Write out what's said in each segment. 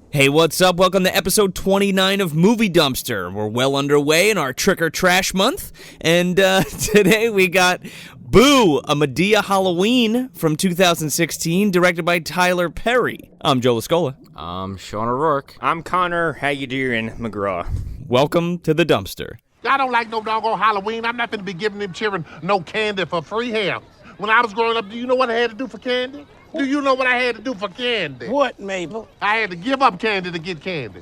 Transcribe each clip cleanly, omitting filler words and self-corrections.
Hey, what's up? Welcome to episode 29 of Movie Dumpster. We're well underway in our Trick or Trash month, and today we got Boo, a Madea Halloween from 2016, directed by Tyler Perry. I'm Joe Lascola. I'm Sean O'Rourke. I'm Connor. How you doing, McGraw? Welcome to the dumpster. I don't like no doggone Halloween. I'm not going to be giving them children no candy for free here. When I was growing up, do you know what I had to do for candy? Do you know what I had to do for candy? What, Mabel? I had to give up candy to get candy.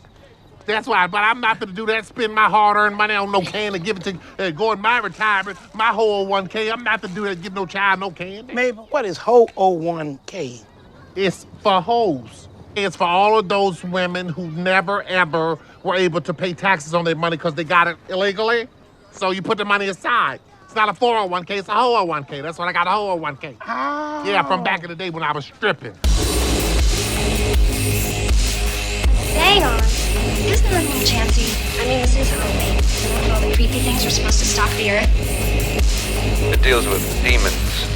That's why, but I'm not going to do that, spend my hard-earned money on no candy, give it to, go in my retirement, my whole 1K. I'm not going to do that, give no child no candy. Mabel, what is HO01K? It's for hoes. It's for all of those women who never, ever were able to pay taxes on their money because they got it illegally. So you put the money aside. It's not a 401K, it's a HO01K. That's what I got, a HO01K. Oh. Yeah, from back in the day when I was stripping. Hang on. Isn't that a little chancy? I mean, this is Halloween. Isn't all the creepy things are supposed to stalk the earth? It deals with demons,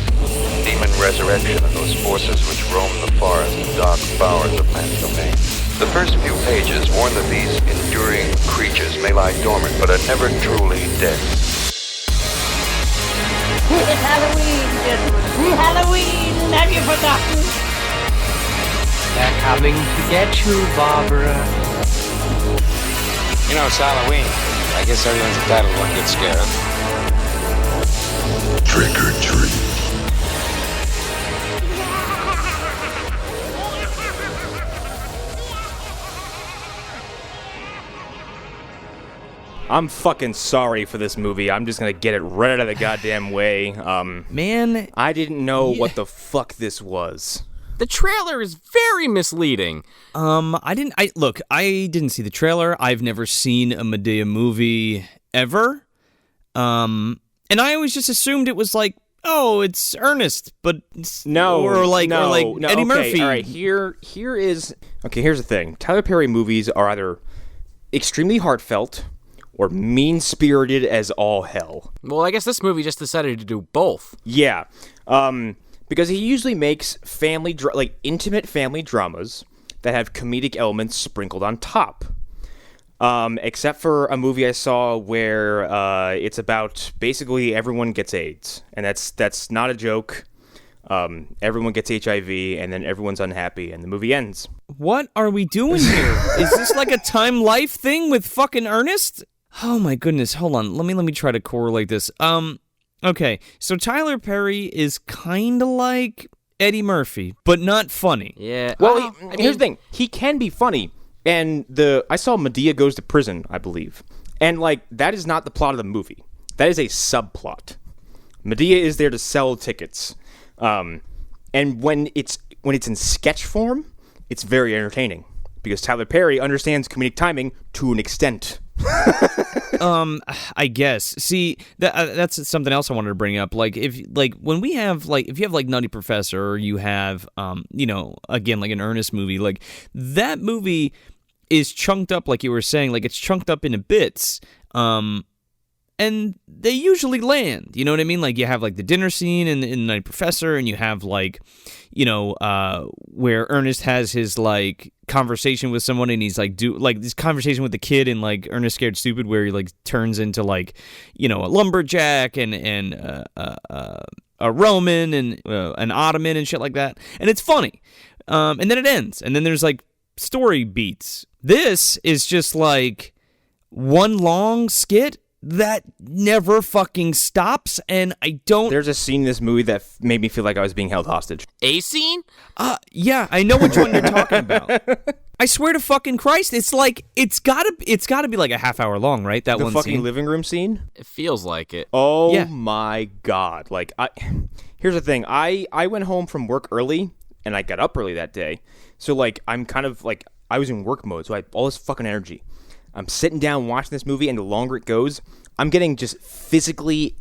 demon resurrection, and those forces which roam the forest and dark bowers of man's domain. The first few pages warn that these enduring creatures may lie dormant, but are never truly dead. It's Halloween, gentlemen. Halloween, have you forgotten? They're coming to get you, Barbara. You know, it's Halloween. I guess everyone's entitled to one good scare, huh? Trick or treat. I'm fucking sorry for this movie. I'm just gonna get it right out of the goddamn way. Man, I didn't know what the fuck this was. The trailer is very misleading. I didn't see the trailer. I've never seen a Madea movie ever. And I always just assumed it was like, oh, it's Ernest, but No, or like Eddie okay, Murphy. All right, here's the thing. Tyler Perry movies are either extremely heartfelt or mean-spirited as all hell. Well, I guess this movie just decided to do both. Yeah, because he usually makes intimate family dramas that have comedic elements sprinkled on top. Except for a movie I saw where it's about basically everyone gets AIDS, and that's not a joke. Everyone gets HIV, and then everyone's unhappy, and the movie ends. What are we doing here? Is this like a Time Life thing with fucking Ernest? Oh my goodness, hold on. Let me try to correlate this. Okay, so Tyler Perry is kind of like Eddie Murphy, but not funny. Yeah. Well, here's the thing. He can be funny, and I saw Madea Goes to Prison, I believe, and that is not the plot of the movie. That is a subplot. Madea is there to sell tickets, and when it's in sketch form, it's very entertaining because Tyler Perry understands comedic timing to an extent. I guess. See, that's something else I wanted to bring up. If you have Nutty Professor, or you have again like an Ernest movie, that movie is chunked up, like you were saying, it's chunked up into bits. And they usually land, you know what I mean? You have the dinner scene in Nutty Professor, and you have where Ernest has his conversation with someone, and he's this conversation with the kid in Ernest Scared Stupid, where he turns into a lumberjack and a Roman and an Ottoman and shit like that, and it's funny. And then it ends, and then there's story beats. This is just one long skit that never fucking stops, and I don't... There's a scene in this movie that made me feel like I was being held hostage. A scene? Yeah, I know which one you're talking about. I swear to fucking Christ, it's gotta be a half hour long, right? That one The fucking scene? living room scene? It feels like it. Oh yeah. My God. Here's the thing. I went home from work early, and I got up early that day. So, I'm kind of, I was in work mode, so I had all this fucking energy. I'm sitting down watching this movie, and the longer it goes, I'm getting just physically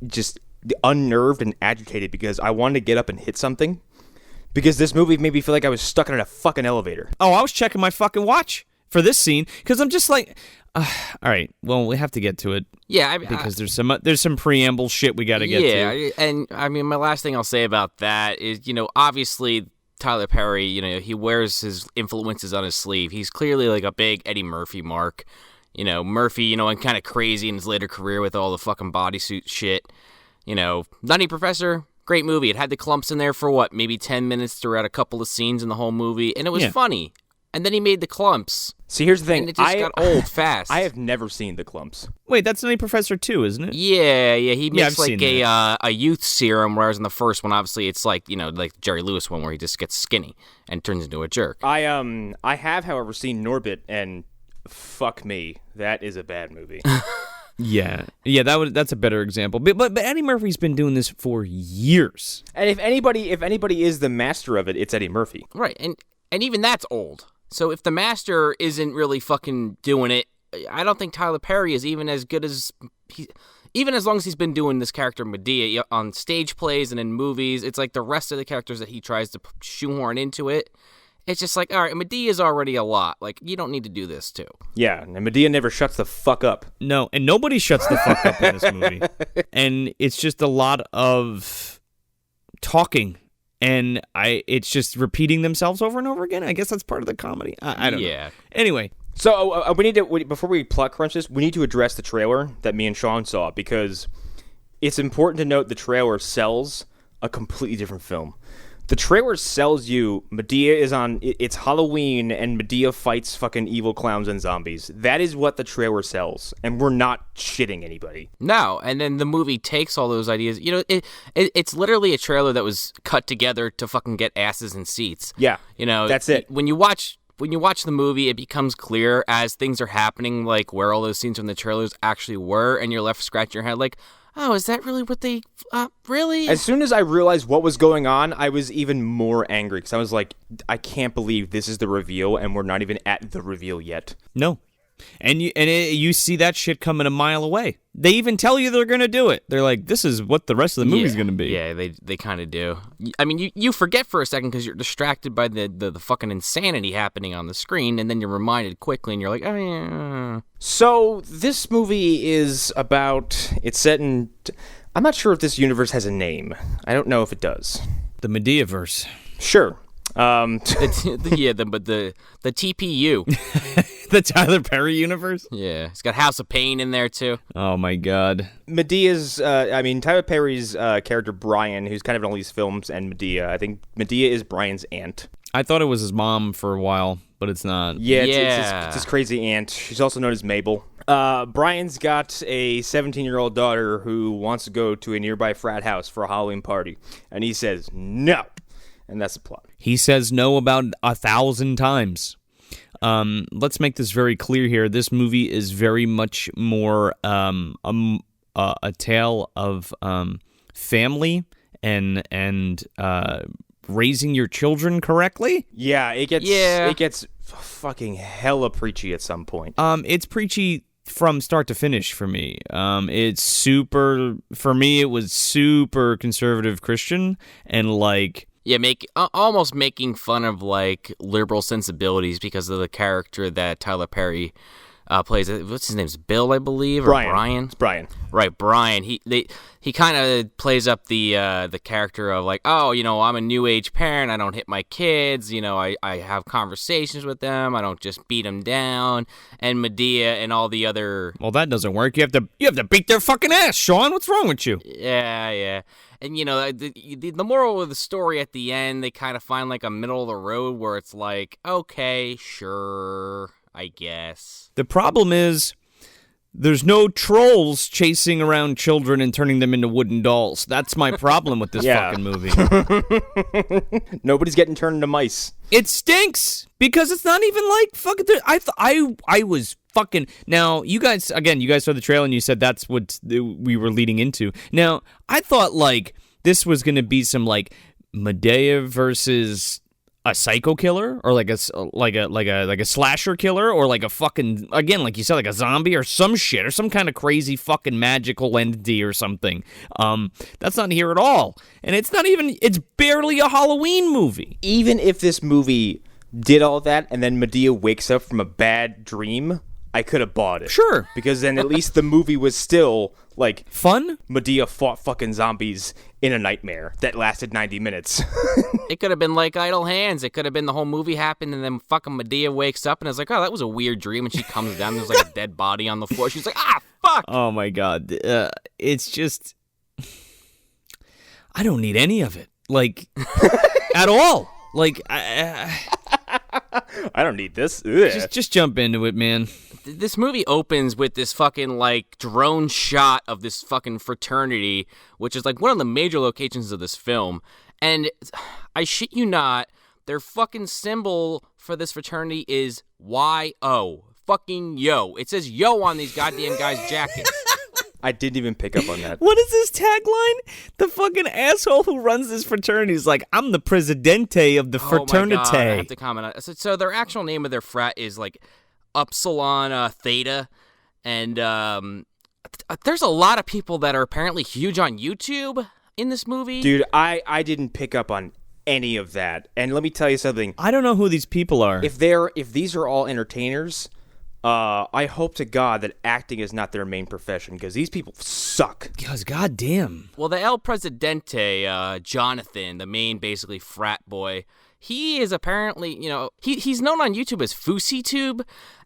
unnerved and agitated because I wanted to get up and hit something. Because this movie made me feel like I was stuck in a fucking elevator. Oh, I was checking my fucking watch. for this scene because I'm just like, all right, well, we have to get to it. Yeah, because there's some preamble shit we got to get to. Yeah, and I mean, my last thing I'll say about that is, obviously Tyler Perry, he wears his influences on his sleeve. He's clearly like a big Eddie Murphy mark. Murphy, and kind of crazy in his later career with all the fucking bodysuit shit. Nutty Professor, great movie. It had the clumps in there for maybe 10 minutes throughout a couple of scenes in the whole movie, and it was funny. And then he made the clumps. See, here's the thing. And it just got old fast. I have never seen the clumps. Wait, that's Nutty Professor 2, isn't it? Yeah. He makes I've a youth serum, whereas in the first one, obviously, it's like the Jerry Lewis one where he just gets skinny and turns into a jerk. I have, however, seen Norbit, and fuck me, that is a bad movie. Yeah, that's a better example. But Eddie Murphy's been doing this for years. And if anybody is the master of it, it's Eddie Murphy. Right, and even that's old. So if the master isn't really fucking doing it, I don't think Tyler Perry is even as good as even as long as he's been doing this character Madea on stage plays and in movies. It's like the rest of the characters that he tries to shoehorn into it. It's just like, all right, Medea's already a lot. Like, you don't need to do this too. Yeah, and Madea never shuts the fuck up. No, and nobody shuts the fuck up in this movie. And it's just a lot of talking. And it's just repeating themselves over and over again. I guess that's part of the comedy. I don't know. Anyway. So we need to, before we plot crunch this, we need to address the trailer that me and Sean saw, because it's important to note the trailer sells a completely different film. The trailer sells you Madea is on, it's Halloween, and Madea fights fucking evil clowns and zombies. That is what the trailer sells, and we're not shitting anybody. No, and then the movie takes all those ideas. It's literally a trailer that was cut together to fucking get asses in seats. Yeah, that's it. When you watch the movie, it becomes clear as things are happening, like where all those scenes from the trailers actually were, and you're left scratching your head like, oh, is that really what they, really? As soon as I realized what was going on, I was even more angry, because I was like, I can't believe this is the reveal, and we're not even at the reveal yet. No. And you see that shit coming a mile away. They even tell you they're going to do it. They're like, this is what the rest of the movie's going to be. Yeah, they kind of do. I mean, you forget for a second because you're distracted by the fucking insanity happening on the screen, and then you're reminded quickly, and you're like, oh, yeah. So, this movie is about, it's set in, I'm not sure if this universe has a name. I don't know if it does. The Medeaverse. Sure. But the TPU. The Tyler Perry universe? Yeah. It's got House of Pain in there, too. Oh, my God. Medea's, Tyler Perry's character, Brian, who's kind of in all these films, and Madea. I think Madea is Brian's aunt. I thought it was his mom for a while, but it's not. Yeah, it's his crazy aunt. She's also known as Mabel. Brian's got a 17-year-old daughter who wants to go to a nearby frat house for a Halloween party, and he says no. And that's the plot. He says no about 1,000 times. Let's make this very clear here. This movie is very much more a tale of family and raising your children correctly. Yeah, it gets fucking hella preachy at some point. It's preachy from start to finish for me. It's super, for me, it was super conservative Christian and like. Yeah, almost making fun of like liberal sensibilities because of the character that Tyler Perry plays. What's his name? Bill, I believe, or Brian. It's Brian. Right, Brian. He kind of plays up the character of like, oh, I'm a new age parent. I don't hit my kids. I have conversations with them. I don't just beat them down. And Madea and all the other. Well, that doesn't work. You have to beat their fucking ass, Sean. What's wrong with you? Yeah. And, the moral of the story at the end, they kind of find, like, a middle of the road where it's like, okay, sure, I guess. The problem is there's no trolls chasing around children and turning them into wooden dolls. That's my problem with this fucking movie. Nobody's getting turned into mice. It stinks because it's not even like fucking. I was fucking. Now you guys saw the trailer and you said that's what we were leading into. Now I thought like this was gonna be some like Madea versus a psycho killer or like a slasher killer or like a fucking, again, like you said, like a zombie or some shit or some kind of crazy fucking magical entity or something. That's not here at all. And it's barely a Halloween movie. Even if this movie did all that, and then Madea wakes up from a bad dream, I could have bought it. Sure. Because then at least the movie was still, like... Fun? Madea fought fucking zombies in a nightmare that lasted 90 minutes. It could have been like Idle Hands. It could have been the whole movie happened, and then fucking Madea wakes up and is like, oh, that was a weird dream, and she comes down, and there's like a dead body on the floor. She's like, ah, fuck! Oh, my God. It's just... I don't need any of it. Like, at all. Like, I don't need this. Just jump into it, man. This movie opens with this fucking, like, drone shot of this fucking fraternity, which is, like, one of the major locations of this film. And I shit you not, their fucking symbol for this fraternity is Y-O. Fucking yo. It says yo on these goddamn guys' jackets. I didn't even pick up on that. What is this tagline? The fucking asshole who runs this fraternity is like, I'm the presidente of the fraternity. Oh my God, I have to comment on it. So their actual name of their frat is like Upsilon Theta, and there's a lot of people that are apparently huge on YouTube in this movie. Dude, I didn't pick up on any of that. And let me tell you something. I don't know who these people are. If these are all entertainers, I hope to God that acting is not their main profession, because these people suck. Because goddamn. Well, the El Presidente, Jonathan, the main basically frat boy, he is apparently, he's known on YouTube as FouseyTube,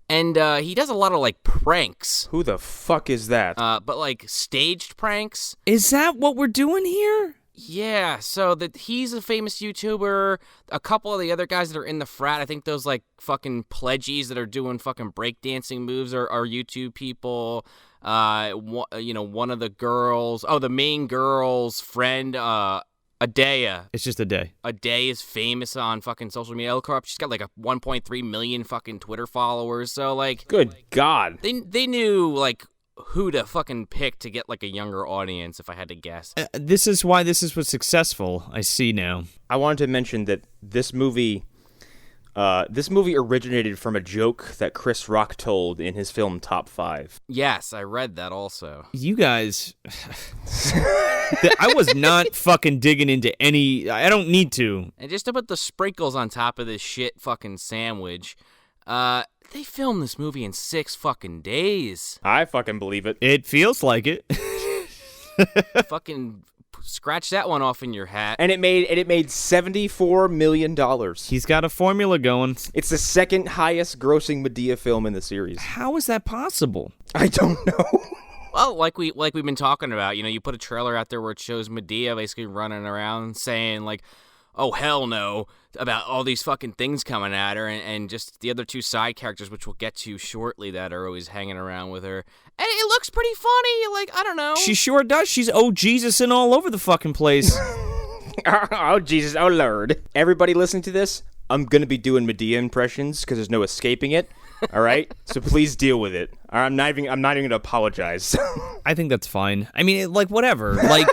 and he does a lot of like pranks. Who the fuck is that? But like staged pranks. Is that what we're doing here? Yeah, so that he's a famous YouTuber. A couple of the other guys that are in the frat, I think those like fucking pledgies that are doing fucking breakdancing moves are YouTube people. One of the girls, the main girl's friend, Madea. It's just Madea. Madea is famous on fucking social media. She's got like a 1.3 million fucking Twitter followers. So like, good God, they knew like who to fucking pick to get like a younger audience, if I had to guess. This is why this was successful. I see now. I wanted to mention that this movie originated from a joke that Chris Rock told in his film Top 5. Yes, I read that also. You guys, I was not fucking digging into any. I don't need to. And just to put the sprinkles on top of this shit fucking sandwich, they filmed this movie in 6 fucking days. I fucking believe it. It feels like it. Fucking scratch that one off in your hat. And it made $74 million. He's got a formula going. It's the second highest grossing Madea film in the series. How is that possible? I don't know. Well, like we've been talking about, you put a trailer out there where it shows Madea basically running around saying like, oh, hell no, about all these fucking things coming at her, and just the other 2 side characters, which we'll get to shortly, that are always hanging around with her. And it looks pretty funny, like, I don't know. She sure does. She's Jesus and all over the fucking place. Oh, Jesus, oh, Lord. Everybody listening to this, I'm going to be doing Madea impressions because there's no escaping it. All right? So please deal with it. I'm not even going to apologize. I think that's fine. I mean, like, whatever. Like,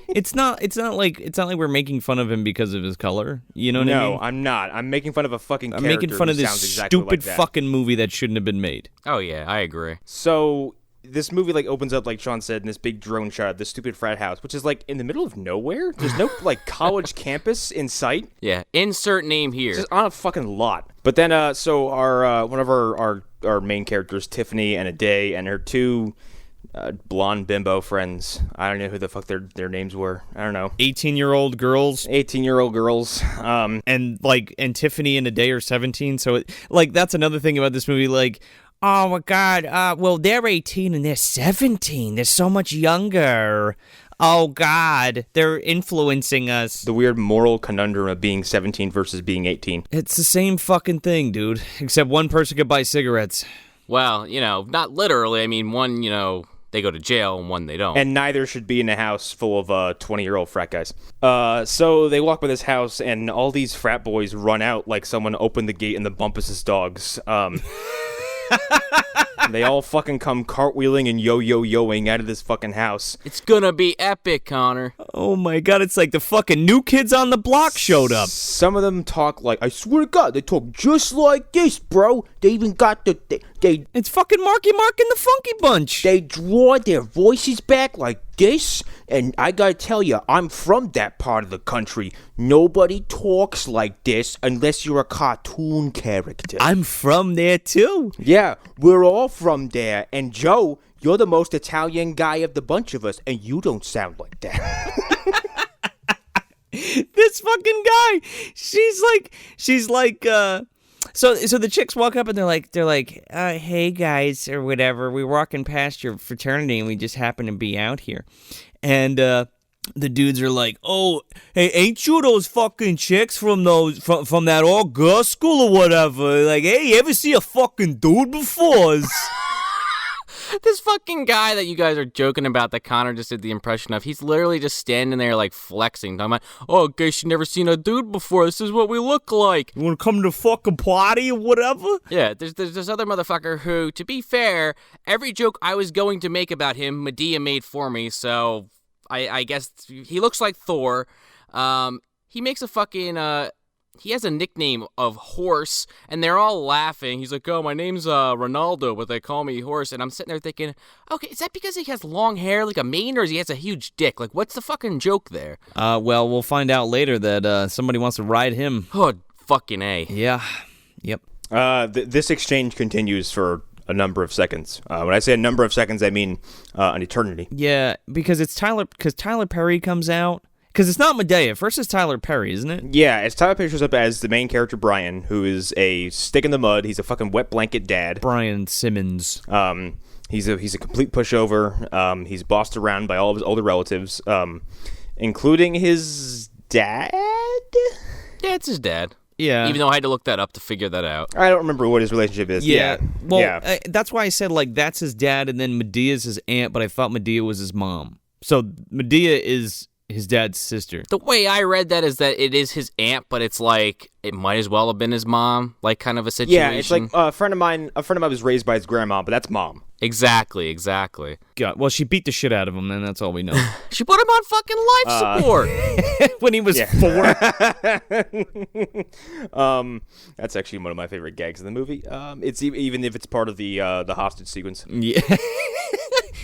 it's not like we're making fun of him because of his color. You know what I mean? No, I'm not. I'm making fun of a fucking character. I'm making fun of this exactly stupid like fucking movie that shouldn't have been made. Oh, yeah, I agree. So this movie like opens up, like Sean said, in this big drone shot of this stupid frat house, which is like in the middle of nowhere. There's no like college campus in sight. Yeah, insert name here. It's just on a fucking lot. But then, so our one of our main characters, Tiffany and Madea, and her 2 blonde bimbo friends. I don't know who the fuck their names were. I don't know. 18-year-old girls. 18-year-old girls. And Tiffany and Madea are 17. So that's another thing about this movie. Like, oh my God. Well, they're 18 and they're 17. They're so much younger. Oh God, they're influencing us. The weird moral conundrum of being 17 versus being 18. It's the same fucking thing, dude. Except one person could buy cigarettes. Well, not literally. I mean, one, they go to jail and one they don't. And neither should be in a house full of 20-year-old frat guys. So they walk by this house, and all these frat boys run out like someone opened the gate in the Bumpus' dogs. They all fucking come cartwheeling and yo-yo-yoing out of this fucking house. It's gonna be epic, Connor. Oh my God, it's like the fucking New Kids on the Block showed up. Some of them talk like, I swear to God, they talk just like this, bro. They even got the It's fucking Marky Mark and the Funky Bunch. They draw their voices back like this, and I gotta tell you, I'm from that part of the country. Nobody talks like this unless you're a cartoon character. I'm from there too. Yeah, we're all from there. And Joe, you're the most Italian guy of the bunch of us, and you don't sound like that. This fucking guy. She's like, so the chicks walk up and they're like, hey guys, or whatever. We're walking past your fraternity and we just happen to be out here. And the dudes are like, oh, hey, ain't you those fucking chicks from that all girls school or whatever? Like, hey, you ever see a fucking dude before? This fucking guy that you guys are joking about that Connor just did the impression of, he's literally just standing there like flexing. Talking about, oh, I guess you never seen a dude before. This is what we look like. You want to come to the fucking party or whatever? Yeah, there's this other motherfucker who, to be fair, every joke I was going to make about him, Madea made for me. So I guess he looks like Thor. He makes a fucking... He has a nickname of Horse, and they're all laughing. He's like, oh, my name's Ronaldo, but they call me Horse. And I'm sitting there thinking, okay, is that because he has long hair like a mane, or he has a huge dick? Like, what's the fucking joke there? Well, we'll find out later that somebody wants to ride him. Oh, fucking A. Yeah. Yep. This exchange continues for a number of seconds. When I say a number of seconds, I mean an eternity. Yeah, because Tyler Perry comes out. Because it's not Madea. First it's Tyler Perry, isn't it? Yeah, it's Tyler Perry shows up as the main character, Brian, who is a stick in the mud. He's a fucking wet blanket dad. Brian Simmons. He's a complete pushover. He's bossed around by all of his older relatives, including his dad? Yeah, it's his dad. Yeah. Even though I had to look that up to figure that out. I don't remember what his relationship is. Yeah. Well, yeah. That's why I said, like, that's his dad, and then Medea's his aunt, but I thought Madea was his mom. So Madea is his dad's sister. The way I read that is that it is his aunt, but it's like it might as well have been his mom, like kind of a situation. Yeah, it's like a friend of mine was raised by his grandma, but that's mom. Exactly. God, well, she beat the shit out of him, and that's all we know. She put him on fucking life support when he was 4. That's actually one of my favorite gags in the movie. It's even if it's part of the hostage sequence. Yeah.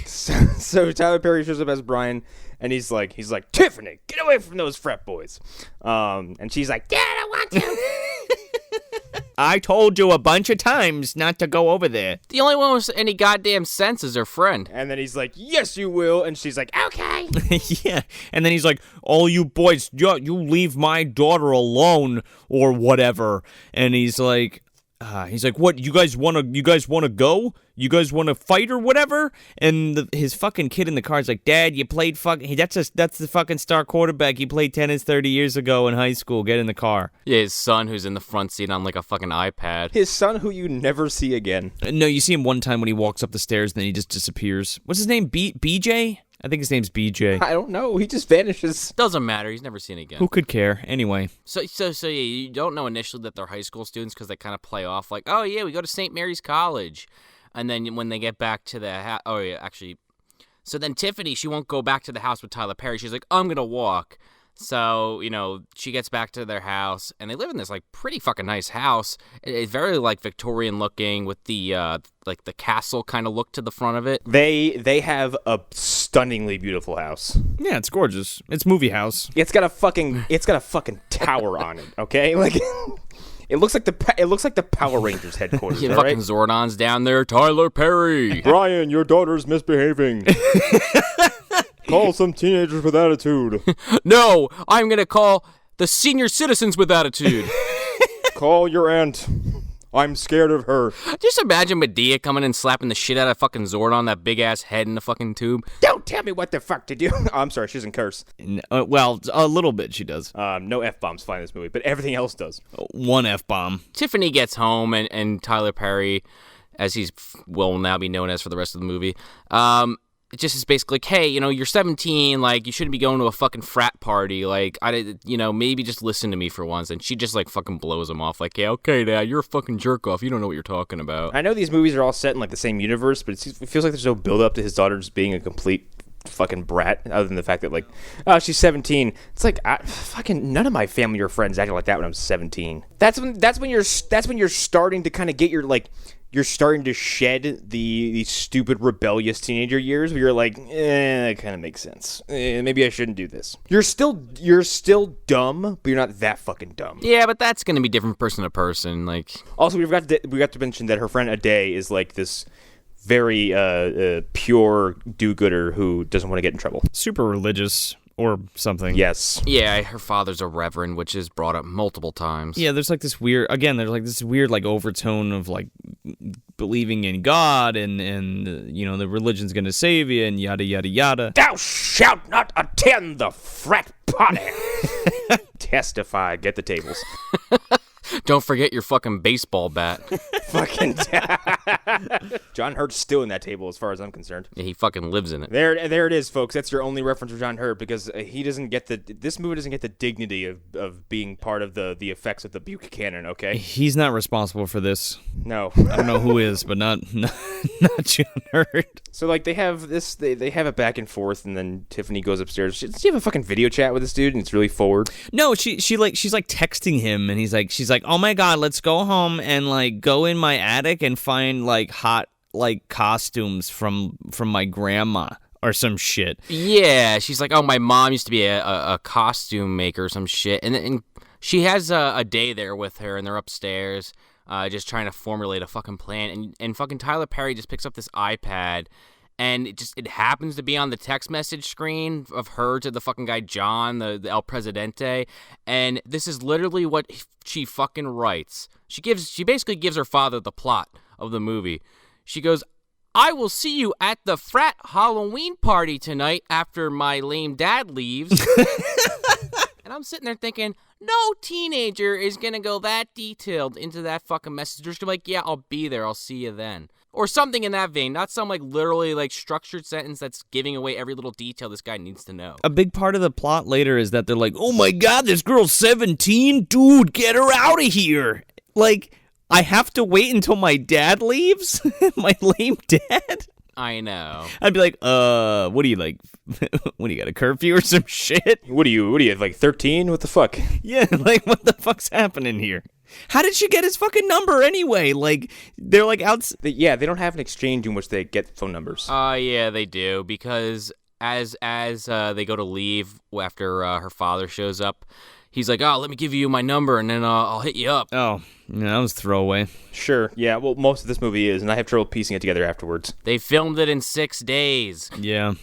So Tyler Perry shows up as Brian, and he's like, Tiffany, get away from those frat boys. And she's like, Dad, I want to. I told you a bunch of times not to go over there. The only one with any goddamn sense is her friend. And then he's like, yes, you will. And she's like, okay. Yeah. And then he's like, all you boys, you leave my daughter alone or whatever. And he's like, what? You guys want to go? You guys want to fight or whatever? And his fucking kid in the car is like, Dad, you played that's the fucking star quarterback. He played tennis 30 years ago in high school. Get in the car. Yeah, his son who's in the front seat on like a fucking iPad. His son who you never see again. No, you see him one time when he walks up the stairs and then he just disappears. What's his name? BJ? I think his name's BJ. I don't know. He just vanishes. Doesn't matter. He's never seen again. Who could care? Anyway. So yeah, you don't know initially that they're high school students because they kind of play off like, oh yeah, we go to St. Mary's College. And then when they get back to the house, oh yeah, actually. So then Tiffany, she won't go back to the house with Tyler Perry. She's like, I'm going to walk. So, she gets back to their house, and they live in this, like, pretty fucking nice house. It's very, like, Victorian looking with the, like, the castle kind of look to the front of it. They have a stunningly beautiful house. Yeah, it's gorgeous. It's movie house. It's got a fucking tower on it, okay? Like... It looks like the Power Rangers headquarters. Yeah, all fucking right? Zordon's down there. Tyler Perry. Brian, your daughter's misbehaving. Call some teenagers with attitude. No, I'm gonna call the senior citizens with attitude. Call your aunt. I'm scared of her. Just imagine Madea coming and slapping the shit out of fucking Zordon, that big ass head in the fucking tube. Don't tell me what the fuck to do. Oh, I'm sorry, she doesn't curse. Well, a little bit she does. No F-bombs fly in this movie, but everything else does. One F-bomb. Tiffany gets home, and Tyler Perry, as he will now be known as for the rest of the movie, it just is basically like, hey, you're 17, like, you shouldn't be going to a fucking frat party, like, maybe just listen to me for once, and she just, like, fucking blows him off, like, yeah, okay, Dad, you're a fucking jerk-off, you don't know what you're talking about. I know these movies are all set in, like, the same universe, but it feels like there's no build-up to his daughter just being a complete fucking brat, other than the fact that, like, oh, she's 17. It's like, fucking none of my family or friends acted like that when I was 17. That's when you're starting to kind of get your, like, you're starting to shed the stupid rebellious teenager years where you're like, that kind of makes sense. Maybe I shouldn't do this. You're still dumb, but you're not that fucking dumb. Yeah, but that's going to be different person to person. Like, also, we got to mention that her friend Ade is like this very pure do-gooder who doesn't want to get in trouble. Super religious. Or something. Yes. Yeah, her father's a reverend, which is brought up multiple times. Yeah, there's like this weird, like overtone of like believing in God and the religion's gonna save you and yada yada yada. Thou shalt not attend the frat party. Testify, get the tables. Don't forget your fucking baseball bat. Fucking John Hurt's still in that table as far as I'm concerned. Yeah, he fucking lives in it. There it is, folks. That's your only reference for John Hurt because this movie doesn't get the dignity of being part of the effects of the Buchanan, okay? He's not responsible for this. No. I don't know who is, but not John Hurt. So like they have this they have a back and forth and then Tiffany goes upstairs. Does she have a fucking video chat with this dude and it's really forward? No, she's like texting him and she's like, "Oh my god, let's go home and like go in my attic and find like hot like costumes from my grandma or some shit." Yeah, she's like, "Oh, my mom used to be a costume maker or some shit." And she has a day there with her and they're upstairs just trying to formulate a fucking plan and fucking Tyler Perry just picks up this iPad and it happens to be on the text message screen of her to the fucking guy John, the El Presidente, and this is literally what she fucking writes. She basically gives her father the plot of the movie. She goes, "I will see you at the frat Halloween party tonight after my lame dad leaves." And I'm sitting there thinking, no teenager is going to go that detailed into that fucking message. They're just gonna be like, "Yeah, I'll be there. I'll see you then." Or something in that vein. Not some like literally like structured sentence that's giving away every little detail this guy needs to know. A big part of the plot later is that they're like, "Oh my god, this girl's 17? Dude, get her out of here." Like, I have to wait until my dad leaves? My lame dad? I know. I'd be like, what do you like? What do you got, a curfew or some shit? What are you, like 13? What the fuck? Yeah, like what the fuck's happening here? How did she get his fucking number anyway? Like, they're like out. Yeah, they don't have an exchange in which they get phone numbers. Yeah, they do, because as they go to leave after her father shows up, he's like, "Oh, let me give you my number, and then I'll hit you up." Oh, yeah, that was throwaway. Sure, yeah, well, most of this movie is, and I have trouble piecing it together afterwards. They filmed it in 6 days. Yeah.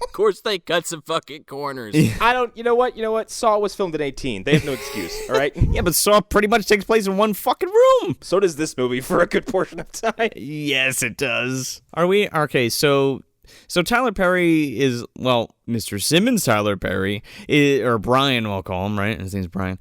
Of course they cut some fucking corners. You know what? Saw was filmed in 18. They have no excuse, all right? Yeah, but Saw pretty much takes place in one fucking room. So does this movie for a good portion of time. Yes, it does. Are we? Okay, so Tyler Perry is, well, Mr. Simmons Tyler Perry, or Brian, we'll call him, right? His name's Brian.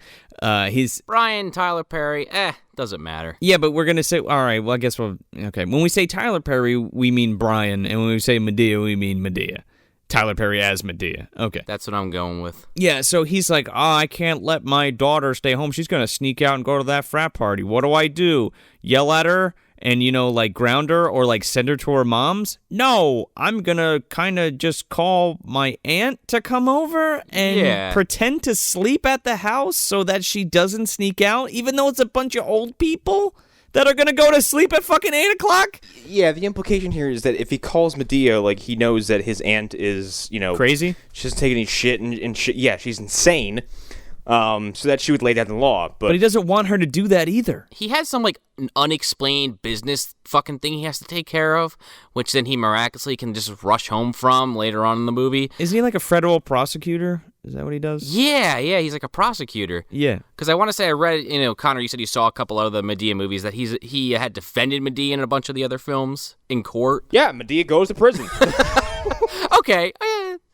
He's Brian Tyler Perry. Doesn't matter. Yeah, but we're gonna say, all right. Well, I guess okay. When we say Tyler Perry, we mean Brian, and when we say Madea, we mean Madea. Tyler Perry as Madea. Okay, that's what I'm going with. Yeah, so he's like, I can't let my daughter stay home. She's gonna sneak out and go to that frat party. What do I do? Yell at her? And, like, ground her or, like, send her to her mom's? No, I'm gonna kind of just call my aunt to come over and pretend to sleep at the house so that she doesn't sneak out, even though it's a bunch of old people that are gonna go to sleep at fucking 8 o'clock? Yeah, the implication here is that if he calls Madea, like, he knows that his aunt is, crazy? She doesn't take any shit and shit. Yeah, she's insane. So that she would lay down the law. But he doesn't want her to do that either. He has some, like, an unexplained business fucking thing he has to take care of, which then he miraculously can just rush home from later on in the movie. Isn't he like a federal prosecutor? Is that what he does? Yeah, he's like a prosecutor. Yeah. Because I want to say I read, Connor, you said you saw a couple of the Madea movies, that he had defended Madea in a bunch of the other films in court. Yeah, Madea goes to prison. Okay,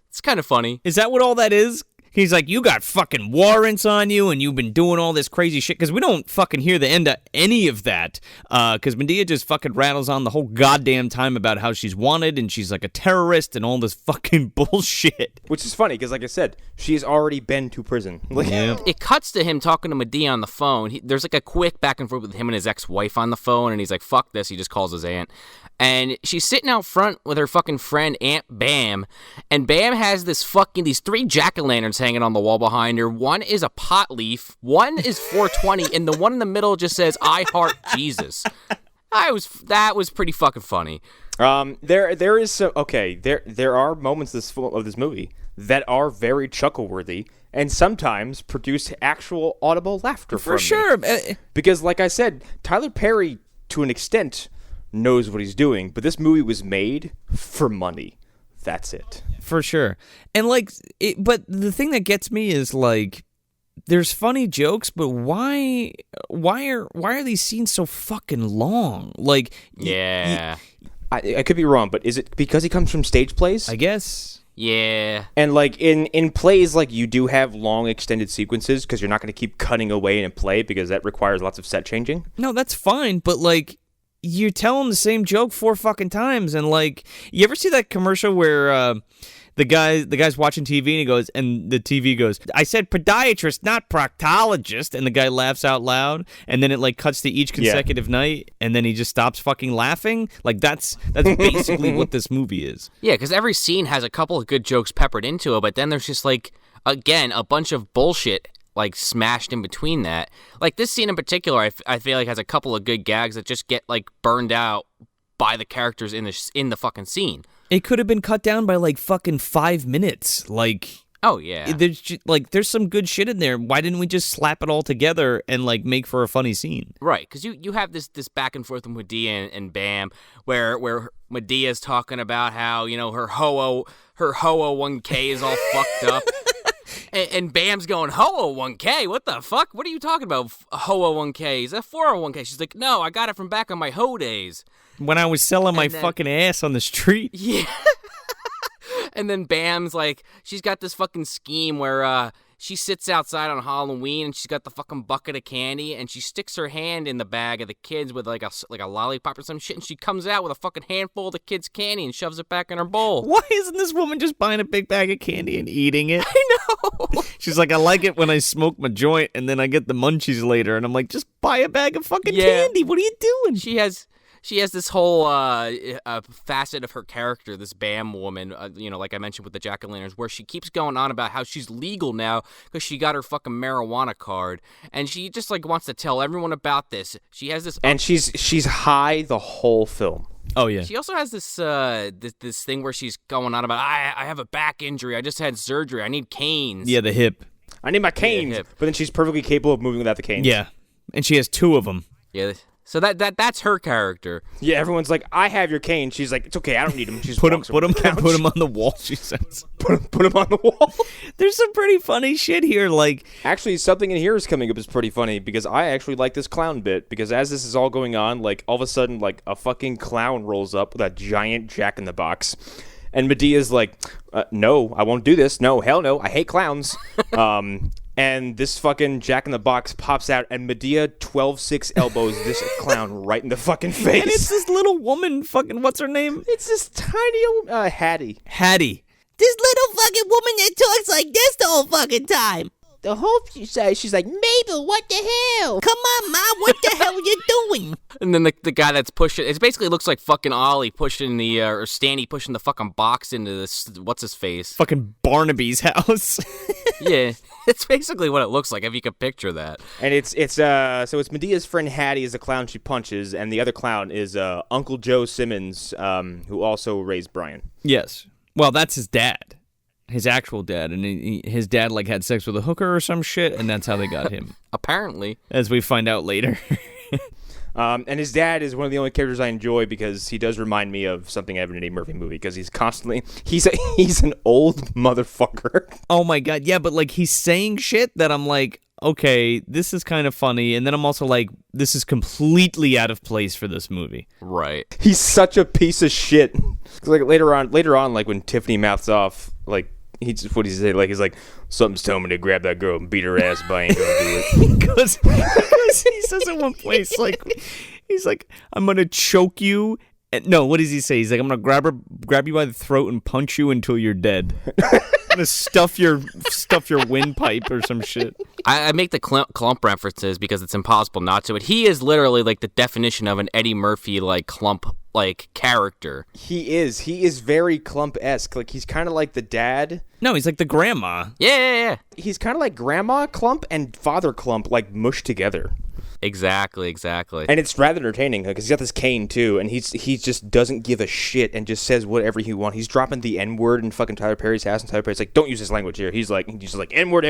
it's kind of funny. Is that what all that is? He's like, you got fucking warrants on you, and you've been doing all this crazy shit. Because we don't fucking hear the end of any of that. Because Madea just fucking rattles on the whole goddamn time about how she's wanted, and she's like a terrorist, and all this fucking bullshit. Which is funny, because like I said, she has already been to prison. Yeah. It cuts to him talking to Madea on the phone. There's like a quick back and forth with him and his ex-wife on the phone, and he's like, fuck this. He just calls his aunt. And she's sitting out front with her fucking friend Aunt Bam, and Bam has these 3 jack-o'-lanterns hanging on the wall behind her. One is a pot leaf, one is 420, and the one in the middle just says "I heart Jesus." That was pretty fucking funny. There is some there are moments of this movie that are very chuckle-worthy and sometimes produce actual audible laughter For from sure. me. Because, like I said, Tyler Perry, to an extent, knows what he's doing, but this movie was made for money. That's it. For sure. And but the thing that gets me is there's funny jokes, but why are these scenes so fucking long? Yeah. I could be wrong, but is it because he comes from stage plays? I guess. Yeah. And in plays, you do have long extended sequences because you're not going to keep cutting away in a play because that requires lots of set changing. No, that's fine, but you're telling the same joke 4 fucking times, and you ever see that commercial where the guy's watching TV and the TV goes, "I said podiatrist, not proctologist," and the guy laughs out loud, and then it cuts to each consecutive night, and then he just stops fucking laughing. That's basically what this movie is. Yeah, because every scene has a couple of good jokes peppered into it, but then there's just again a bunch of bullshit smashed in between that. This scene in particular, I feel like has a couple of good gags that just get burned out by the characters in the fucking scene. It could have been cut down by fucking 5 minutes. Oh yeah, there's some good shit in there. Why didn't we just slap it all together and make for a funny scene? Right, because you have this back and forth with Madea and Bam, where Medea's talking about how her HO 1K is all fucked up. And Bam's going, HO 1K? What the fuck? What are you talking about? HO 1K? Is that 401K? She's like, no, I got it from back on my hoe days. When I was selling my fucking ass on the street. Yeah. And then Bam's she's got this fucking scheme where she sits outside on Halloween and she's got the fucking bucket of candy and she sticks her hand in the bag of the kids with a lollipop or some shit, and she comes out with a fucking handful of the kids' candy and shoves it back in her bowl. Why isn't this woman just buying a big bag of candy and eating it? I know. She's like, I like it when I smoke my joint and then I get the munchies later, and I'm like, just buy a bag of fucking candy. What are you doing? She has this whole facet of her character, this Bam woman, like I mentioned with the jack-o'-lanterns, where she keeps going on about how she's legal now because she got her fucking marijuana card, and she just wants to tell everyone about this. She has this, and she's high the whole film. Oh yeah. She also has this this thing where she's going on about I have a back injury. I just had surgery. I need canes. Yeah, the hip. I need my canes. Yeah, but then she's perfectly capable of moving without the canes. Yeah, and she has 2 of them. Yeah. So that's her character. Yeah, everyone's like, I have your cane. She's like, it's okay, I don't need him. She's put him on the wall, she says. Put him on the wall. There's some pretty funny shit here. Actually, something in here is coming up is pretty funny because I actually like this clown bit because as this is all going on, all of a sudden, a fucking clown rolls up with a giant Jack-in-the-Box. And Medea's like, no, I won't do this. No, hell no, I hate clowns. And this fucking Jack-in-the-Box pops out, and Madea 12-6 elbows this clown right in the fucking face. And it's this little woman, fucking, what's her name? It's this tiny old, Hattie. This little fucking woman that talks like this the whole fucking time. The whole she's like, Mabel, what the hell? Come on, Ma, what the hell are you doing? And then the guy that's pushing, it basically looks like fucking Ollie pushing or Stanny pushing the fucking box into this, what's his face? Fucking Barnaby's house. Yeah, it's basically what it looks like if you could picture that. And it's Medea's friend Hattie is the clown she punches, and the other clown is Uncle Joe Simmons, who also raised Brian. Yes. Well, that's his dad. His actual dad, and his dad had sex with a hooker or some shit, and that's how they got him. Apparently, as we find out later. And his dad is one of the only characters I enjoy because he does remind me of something Evan and Eddie Murphy movie because he's constantly he's an old motherfucker. Oh my god, yeah, but he's saying shit that I'm like, okay, this is kind of funny, and then I'm also like, this is completely out of place for this movie. Right. He's such a piece of shit. Later on, when Tiffany mouths off, what he say? He's like, something's telling me to grab that girl and beat her ass, but I ain't gonna do it. Because he says in one place, he's like, I'm gonna choke you. And, no, what does he say? He's like, I'm gonna grab you by the throat and punch you until you're dead. Gonna stuff your windpipe or some shit. I make the clump references because it's impossible not to, but he is literally like the definition of an Eddie Murphy like clump like character. He is very Clump-esque. Like he's kind of like the dad. No, he's like the grandma. Yeah. He's kind of like Grandma Clump and Father Clump like mushed together. Exactly. And it's rather entertaining because he's got this cane too, and he just doesn't give a shit and just says whatever he wants. He's dropping the N-word in fucking Tyler Perry's house, and Tyler Perry's like, "Don't use this language here." He's just like N-word.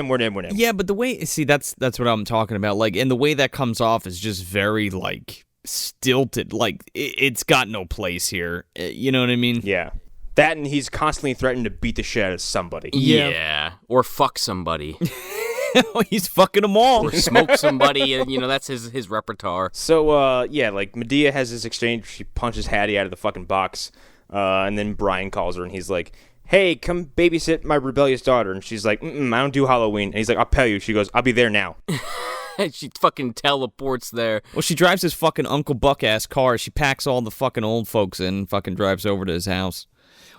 Yeah, but the way that's what I'm talking about. Like, and the way that comes off is just very like stilted. Like it's got no place here. You know what I mean? Yeah. That, and he's constantly threatening to beat the shit out of somebody. Yeah. Or fuck somebody. He's fucking them all. Or smoke somebody, and that's his repertoire. So, like Madea has this exchange. She punches Hattie out of the fucking box, and then Brian calls her, and he's like, "Hey, come babysit my rebellious daughter." And she's like, I don't do Halloween. And he's like, "I'll pay you." She goes, "I'll be there now." She fucking teleports there. Well, she drives his fucking Uncle Buck-ass car. She packs all the fucking old folks in and fucking drives over to his house.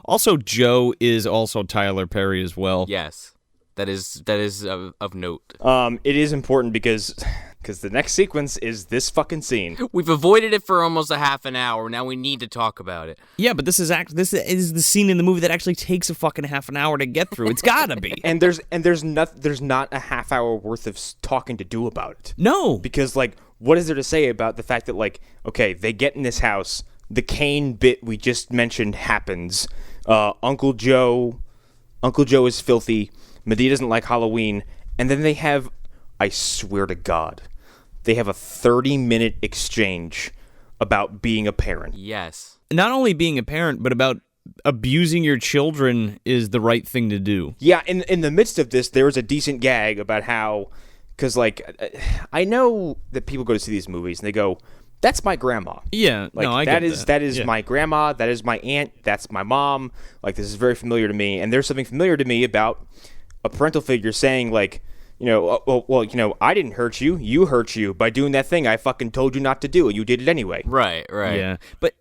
Also, Joe is also Tyler Perry as well. Yes. That is of note. It is important because the next sequence is this fucking scene. We've avoided it for almost a half an hour. Now we need to talk about it. Yeah, but this is the scene in the movie that actually takes a fucking half an hour to get through. It's gotta be. and there's not a half hour worth of talking to do about it. No, because like, what is there to say about the fact that like, okay, they get in this house, the cane bit we just mentioned happens. Uncle Joe is filthy. Madea doesn't like Halloween. And then they have, I swear to God, they have a 30-minute exchange about being a parent. Yes. Not only being a parent, but about abusing your children is the right thing to do. Yeah, in the midst of this, there was a decent gag about how, because like, I know that people go to see these movies and they go, "That's my grandma." Yeah, like, no, I get that. That is yeah. my grandma. That is my aunt. That's my mom. Like, this is very familiar to me. And there's something familiar to me about a parental figure saying, like, I didn't hurt you. You hurt you by doing that thing I fucking told you not to do, and you did it anyway. Right. Yeah, but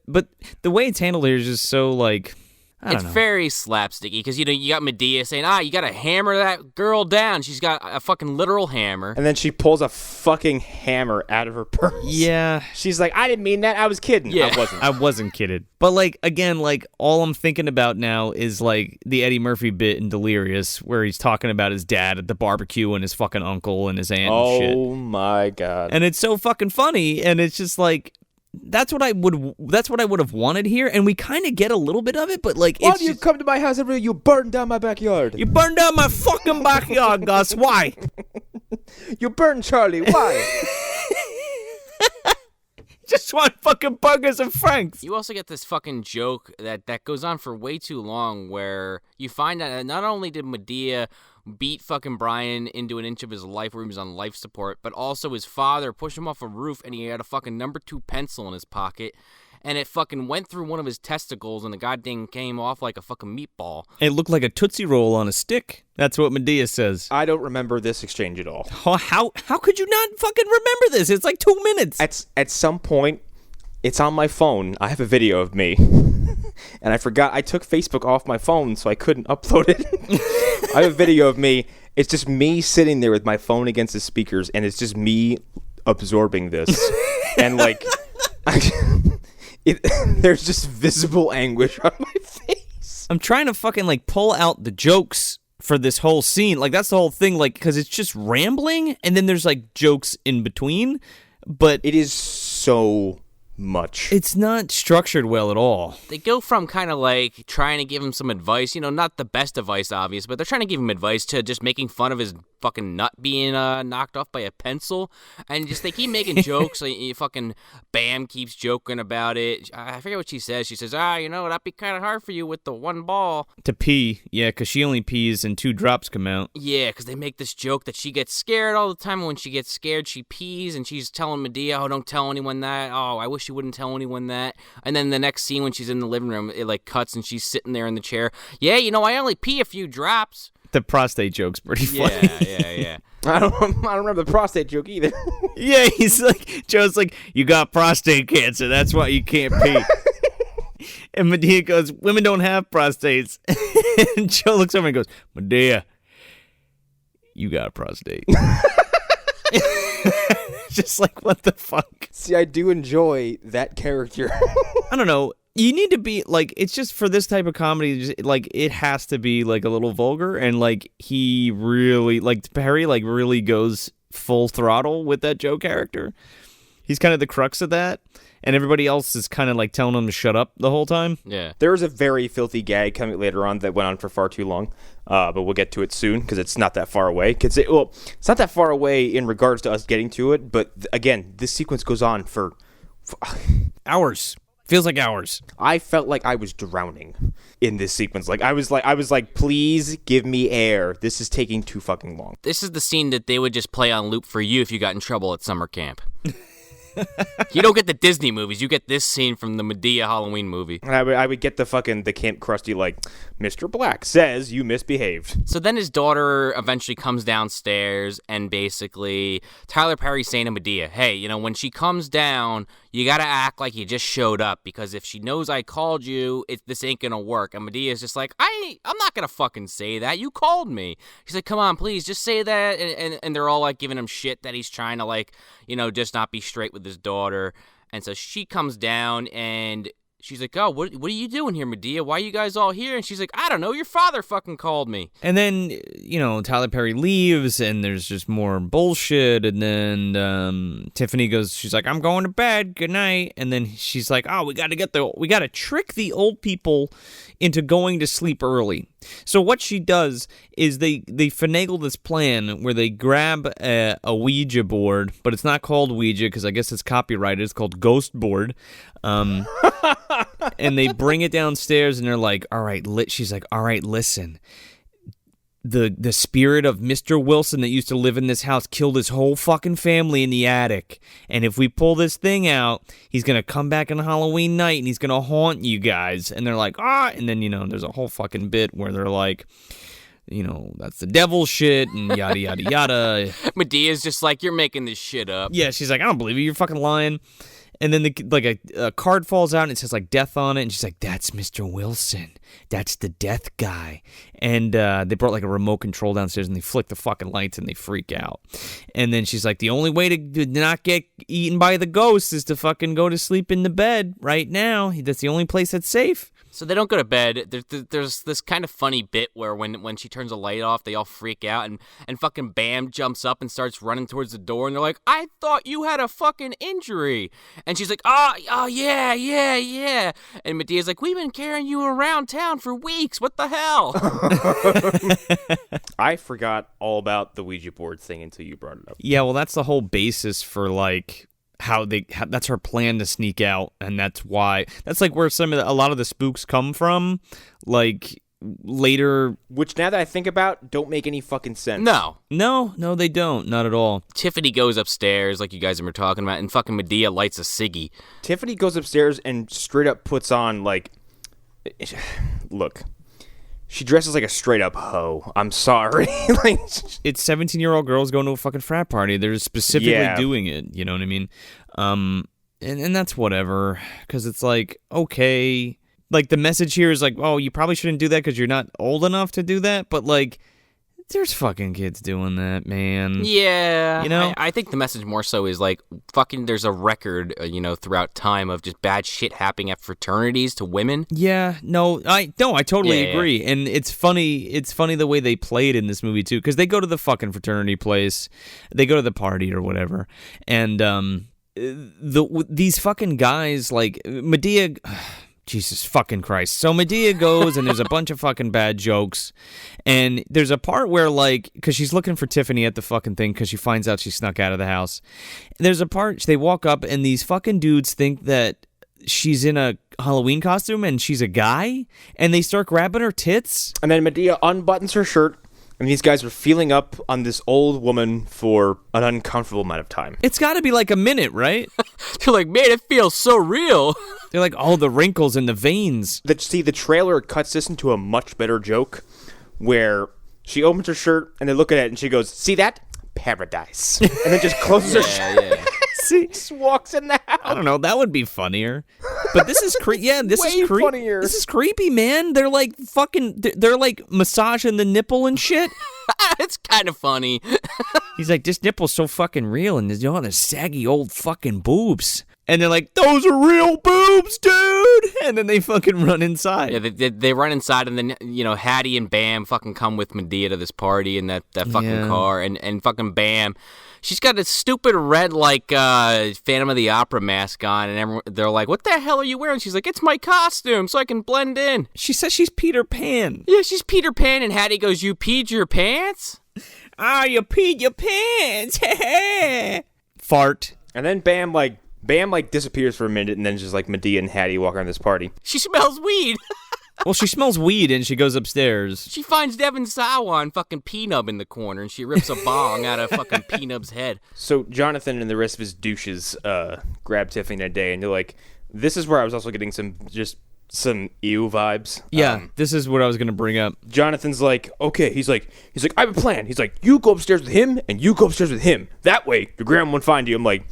the way it's handled here is just so like. It's very slapsticky because, you got Madea saying, you got to hammer that girl down. She's got a fucking literal hammer. And then she pulls a fucking hammer out of her purse. Yeah. She's like, "I didn't mean that. I was kidding." Yeah. I wasn't kidding. But, like, again, like, all I'm thinking about now is, like, the Eddie Murphy bit in Delirious where he's talking about his dad at the barbecue and his fucking uncle and his aunt and shit. Oh, my God. And it's so fucking funny, and it's just like... That's what I would have wanted here, and we kind of get a little bit of it, but like, why do you come to my house every day? You burn down my backyard. You burn down my fucking backyard, Gus. Why? You burn Charlie. Why? Just want fucking burgers and franks. You also get this fucking joke that goes on for way too long, where you find out that not only did Madea beat fucking Brian into an inch of his life where he was on life support, but also his father pushed him off a roof and he had a fucking number 2 pencil in his pocket, and it fucking went through one of his testicles and the goddamn came off like a fucking meatball. It looked like a Tootsie Roll on a stick. That's what Madea says. I don't remember this exchange at all. How could you not fucking remember this? It's like 2 minutes. At some point, it's on my phone. I have a video of me. And I forgot I took Facebook off my phone, so I couldn't upload it. I have a video of me. It's just me sitting there with my phone against the speakers, and it's just me absorbing this. And like, there's just visible anguish on my face. I'm trying to fucking like pull out the jokes for this whole scene. Like, that's the whole thing, like, because it's just rambling, and then there's like jokes in between, but it is so much. It's not structured well at all. They go from kind of like trying to give him some advice, not the best advice, obvious, but they're trying to give him advice to just making fun of his fucking nut being knocked off by a pencil, and just they keep making jokes. Like, fucking Bam keeps joking about it. I forget what she says. She says, that'd be kind of hard for you with the one ball. To pee, yeah, because she only pees and 2 drops come out. Yeah, because they make this joke that she gets scared all the time. When she gets scared, she pees, and she's telling Madea, don't tell anyone that. Oh, I wish you wouldn't tell anyone that. And then the next scene when she's in the living room, it like cuts and she's sitting there in the chair. Yeah, I only pee a few drops. The prostate joke's pretty funny. Yeah. I don't remember the prostate joke either. Yeah, he's like, Joe's like, you got prostate cancer. That's why you can't pee. And Madea goes, women don't have prostates. And Joe looks over and goes, Madea, you got a prostate. Just like, what the fuck? See, I do enjoy that character. I don't know. You need to be, like, it's just for this type of comedy, just, like, it has to be, like, a little vulgar. And, like, he really, like, Perry, like, really goes full throttle with that Joe character. He's kind of the crux of that. And everybody else is kind of, like, telling him to shut up the whole time. Yeah. There was a very filthy gag coming later on that went on for far too long. But we'll get to it soon because it's not that far away. It's not that far away in regards to us getting to it. But, again, this sequence goes on for hours. Feels like hours. I felt like I was drowning in this sequence. I was like, please give me air. This is taking too fucking long. This is the scene that they would just play on loop for you if you got in trouble at summer camp. You don't get the Disney movies. You get this scene from the Madea Halloween movie. And I would get the Camp Krusty, like, Mr. Black says you misbehaved. So then his daughter eventually comes downstairs, and basically Tyler Perry's saying to Madea, hey, when she comes down, you got to act like you just showed up, because if she knows I called you, this ain't going to work. And Medea's just like, I'm not going to fucking say that. You called me. She's like, come on, please, just say that. And they're all, like, giving him shit that he's trying to, like, just not be straight with his daughter. And so she comes down, and she's like, oh, what are you doing here, Madea? Why are you guys all here? And she's like, I don't know. Your father fucking called me. And then, Tyler Perry leaves, and there's just more bullshit. And then Tiffany goes, she's like, I'm going to bed. Good night. And then she's like, oh, we got to trick the old people into going to sleep early. So what she does is they finagle this plan where they grab a Ouija board, but it's not called Ouija because I guess it's copyrighted. It's called Ghost Board. And they bring it downstairs, and they're like, all right, she's like, all right, listen. The spirit of Mr. Wilson that used to live in this house killed his whole fucking family in the attic. And if we pull this thing out, he's going to come back on Halloween night and he's going to haunt you guys. And they're like, and then, there's a whole fucking bit where they're like, that's the devil shit and yada, yada, yada. Medea's just like, you're making this shit up. Yeah, she's like, I don't believe you. You're fucking lying. And then a card falls out and it says like death on it. And she's like, that's Mr. Wilson. That's the death guy. And they brought like a remote control downstairs and they flick the fucking lights and they freak out. And then she's like, the only way to not get eaten by the ghost is to fucking go to sleep in the bed right now. That's the only place that's safe. So they don't go to bed. There's this kind of funny bit where when she turns the light off, they all freak out, and fucking Bam jumps up and starts running towards the door, and they're like, I thought you had a fucking injury. And she's like, oh, yeah. And Medea's like, we've been carrying you around town for weeks. What the hell? I forgot all about the Ouija board thing until you brought it up. Yeah, well, that's the whole basis for, like, how that's her plan to sneak out, and that's why like where a lot of the spooks come from, like later, which now that I think about don't make any fucking sense. No, they don't, not at all. Tiffany goes upstairs like you guys were talking about, and fucking Madea lights a ciggy. Tiffany goes upstairs and straight up puts on, like, look, she dresses like a straight up hoe. I'm sorry. Like, it's 17-year-old girls going to a fucking frat party. They're specifically doing it. You know what I mean? And that's whatever. Because it's like, okay. Like, the message here is like, oh, you probably shouldn't do that because you're not old enough to do that. But, like, there's fucking kids doing that, man. Yeah. I think the message more so is like, fucking there's a record, throughout time of just bad shit happening at fraternities to women. Yeah. I totally agree. Yeah. And it's funny the way they played in this movie, too, because they go to the fucking fraternity place. They go to the party or whatever. And these fucking guys, like, Madea... Jesus fucking Christ. So Madea goes, and there's a bunch of fucking bad jokes. And there's a part where, like, because she's looking for Tiffany at the fucking thing because she finds out she snuck out of the house. There's a part, they walk up, and these fucking dudes think that she's in a Halloween costume and she's a guy. And they start grabbing her tits. And then Madea unbuttons her shirt. And these guys are feeling up on this old woman for an uncomfortable amount of time. It's got to be like a minute, right? They're like, man, it feels so real. They're like, all the wrinkles in the veins. The trailer cuts this into a much better joke where she opens her shirt and they look at it and she goes, see that? Paradise. And then just closes her shirt. See? Just walks in the house. I don't know. That would be funnier. But this is creepy. Yeah, this is creepy. funnier. This is creepy, man. They're like fucking. They're like massaging the nipple and shit. It's kind of funny. He's like, this nipple's so fucking real, and there's all the saggy old fucking boobs. And they're like, those are real boobs, dude. And then they fucking run inside. Yeah, they run inside, and then Hattie and Bam fucking come with Madea to this party in that fucking car, and fucking Bam. She's got a stupid red, Phantom of the Opera mask on, and they're like, what the hell are you wearing? She's like, it's my costume, so I can blend in. She says she's Peter Pan. Yeah, she's Peter Pan, and Hattie goes, you peed your pants? Ah, you peed your pants. Fart. And then Bam disappears for a minute, and then just like Madea and Hattie walk around this party. She smells weed. Well, she smells weed, and she goes upstairs. She finds Devin Sawa and fucking P-Nub in the corner, and she rips a bong out of fucking P-Nub's head. So Jonathan and the rest of his douches grab Tiffany that day, and they're like, this is where I was also getting some ew vibes. Yeah, this is what I was going to bring up. Jonathan's like, okay, he's like, I have a plan. He's like, you go upstairs with him, and you go upstairs with him. That way, your grandma won't find you. I'm like,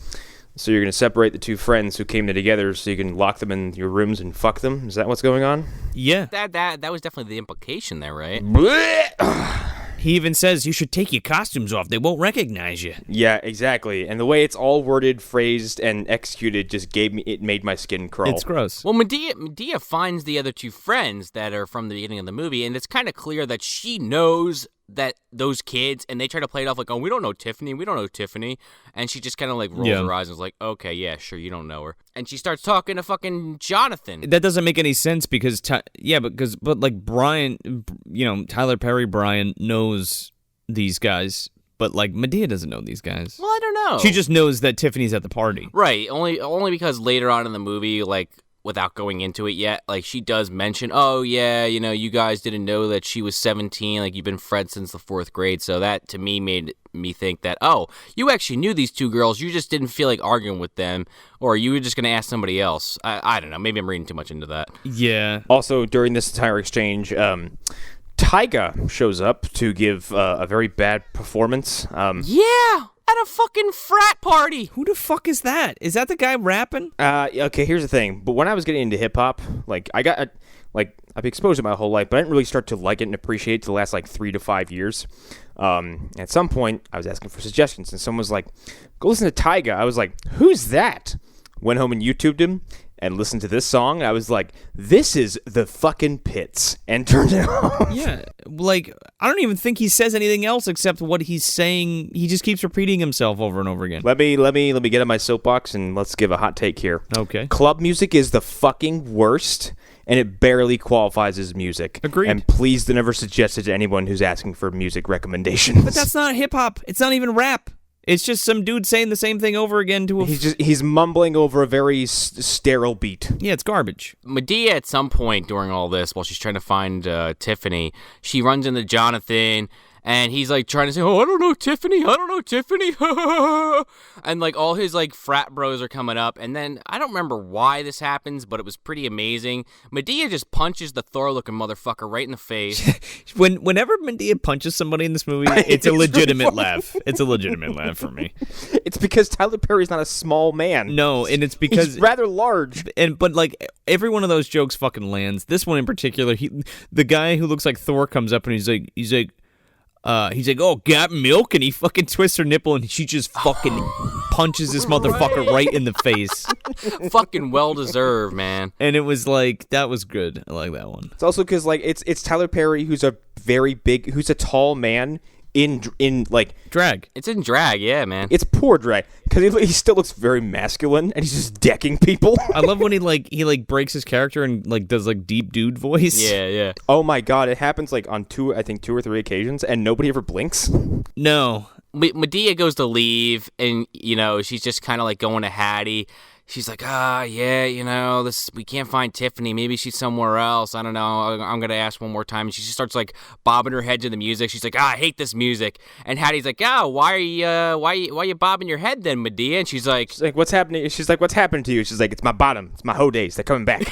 so you're going to separate the two friends who came together so you can lock them in your rooms and fuck them? Is that what's going on? Yeah. That was definitely the implication there, right? He even says you should take your costumes off. They won't recognize you. Yeah, exactly. And the way it's all worded, phrased, and executed just made my skin crawl. It's gross. Well, Madea finds the other two friends that are from the beginning of the movie, and it's kind of clear that she knows that those kids, and they try to play it off like, oh, we don't know Tiffany, and she just kind of like rolls her eyes and is like, okay, yeah, sure, you don't know her, and she starts talking to fucking Jonathan. That doesn't make any sense because Brian, Tyler Perry, Brian knows these guys, but like Madea doesn't know these guys. Well, I don't know. She just knows that Tiffany's at the party, right? Only because later on in the movie, like, without going into it yet, like, she does mention, oh, yeah, you guys didn't know that she was 17, like, you've been friends since the 4th grade, so that, to me, made me think that, oh, you actually knew these two girls, you just didn't feel like arguing with them, or you were just going to ask somebody else. I don't know, maybe I'm reading too much into that. Yeah. Also, during this entire exchange, Tyga shows up to give a very bad performance. Yeah! At a fucking frat party. Who the fuck is that? Is that the guy rapping? Okay, here's the thing. But when I was getting into hip hop, like I've been exposed to it my whole life, but I didn't really start to like it and appreciate it to the last 3 to 5 years. At some point, I was asking for suggestions, and someone was like, "Go listen to Tyga." I was like, "Who's that?" Went home and YouTubed him and listened to this song. And I was like, "This is the fucking pits," and turned it off. Yeah, like I don't even think he says anything else except what he's saying. He just keeps repeating himself over and over again. Let me get on my soapbox and let's give a hot take here. Okay. Club music is the fucking worst, and it barely qualifies as music. Agreed. And please don't ever suggest it to anyone who's asking for music recommendations. But that's not hip hop. It's not even rap. It's just some dude saying the same thing over again to a... He's mumbling over a very sterile beat. Yeah, it's garbage. Madea, at some point during all this, while she's trying to find Tiffany, she runs into Jonathan, and he's like trying to say, oh, I don't know Tiffany. And like all his like frat bros are coming up, and then I don't remember why this happens, but it was pretty amazing. Madea just punches the Thor-looking motherfucker right in the face. Whenever Madea punches somebody in this movie, it's a legitimate laugh. It's a legitimate laugh for me. It's because Tyler Perry's not a small man. No, and it's because he's rather large. But like every one of those jokes fucking lands. This one in particular, the guy who looks like Thor comes up and he's like, oh, got milk? And he fucking twists her nipple and she just fucking punches this motherfucker right in the face. Fucking well-deserved, man. And it was like, that was good. I like that one. It's also because like it's Tyler Perry, who's a tall man in like drag. It's in drag, yeah, man. It's poor drag because he still looks very masculine and he's just decking people. I love when he breaks his character and like does like deep dude voice. Yeah. Oh my god, it happens like on two or three occasions and nobody ever blinks. No. Madea goes to leave and she's just kind of like going to Hattie. She's like, yeah, we can't find Tiffany. Maybe she's somewhere else. I don't know. I'm going to ask one more time. And she just starts, like, bobbing her head to the music. She's like, I hate this music. And Hattie's like, why are you bobbing your head then, Madea? And she's like, what's happening? She's like, what's happened to you? She's like, it's my bottom. It's my hoe days. They're coming back.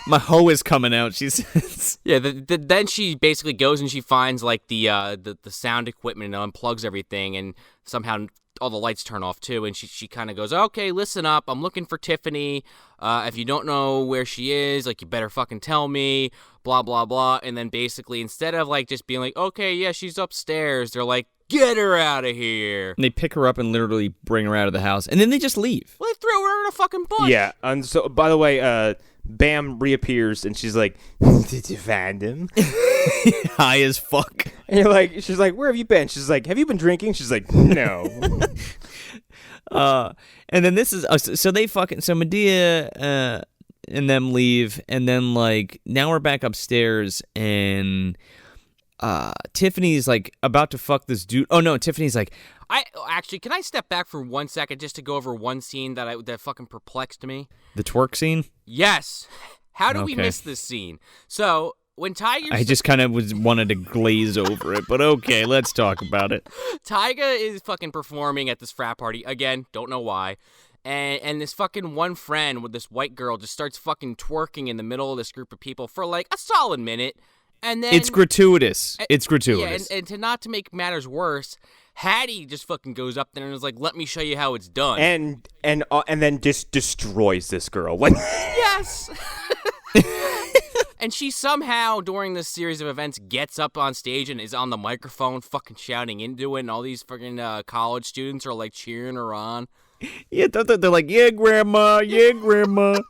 My hoe is coming out, she says. Yeah, then she basically goes and she finds, like, the sound equipment and unplugs everything and somehow all the lights turn off too, and she kind of goes, okay, listen up, I'm looking for Tiffany. If you don't know where she is, like, you better fucking tell me, blah, blah, blah. And then basically, instead of, like, just being like, okay, yeah, she's upstairs, they're like, get her out of here. And they pick her up and literally bring her out of the house, and then they just leave. Well, they throw her in a fucking bush. Yeah, and so, by the way, Bam reappears, and she's like, did you find him? High as fuck. And she's like, where have you been? She's like, have you been drinking? She's like, no. And then this is so Madea and them leave, and then like now we're back upstairs, and Tiffany's like about to fuck this dude. Oh no, Tiffany's like, can I step back for 1 second just to go over one scene that fucking perplexed me? The twerk scene? Yes. How do we miss this scene? So when Tiger, I just kind of wanted to glaze over it, but okay, let's talk about it. Tyga is fucking performing at this frat party again. Don't know why. And this fucking one friend with this white girl just starts fucking twerking in the middle of this group of people for like a solid minute. And then it's gratuitous. It's gratuitous. Yeah, and not to make matters worse, Hattie just fucking goes up there and is like, "Let me show you how it's done." And then just destroys this girl. Yes. And she somehow, during this series of events, gets up on stage and is on the microphone fucking shouting into it, and all these fucking college students are like cheering her on. Yeah, they're like, yeah, grandma, yeah, grandma.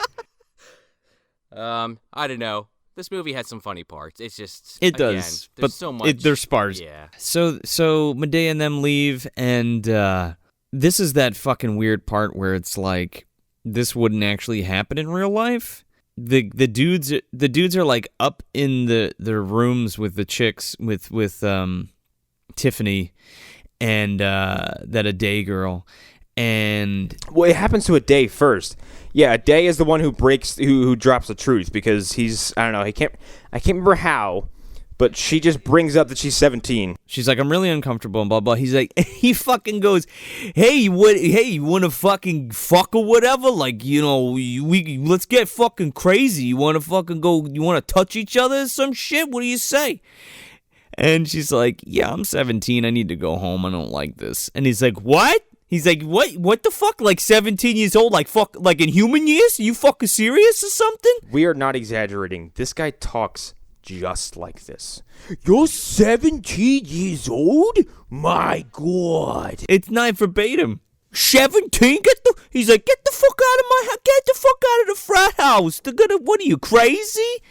I don't know. This movie has some funny parts. It's just it again, does, there's but so much. They're sparse. Yeah. So Madea and them leave, and this is that fucking weird part where it's like this wouldn't actually happen in real life. The dudes are like up in their rooms with the chicks with Tiffany and that a day girl, and well, it happens to a day first. Yeah, a day is the one who drops the truth because he's, I don't know, I can't remember how, but she just brings up that she's 17. She's like, I'm really uncomfortable and blah blah. He's like, he fucking goes, hey, you want to fucking fuck or whatever? Like, you know, let's get fucking crazy. You want to fucking go? You want to touch each other or some shit? What do you say? And she's like, yeah, I'm 17. I need to go home. I don't like this. And he's like, what? He's like, what the fuck? Like 17 years old? Like fuck? Like in human years? Are you fucking serious or something? We are not exaggerating. This guy talks just like this. You're 17 years old? My God. It's not verbatim. 17? He's like, get the fuck out of my house. Get the fuck out of the frat house. What are you, crazy?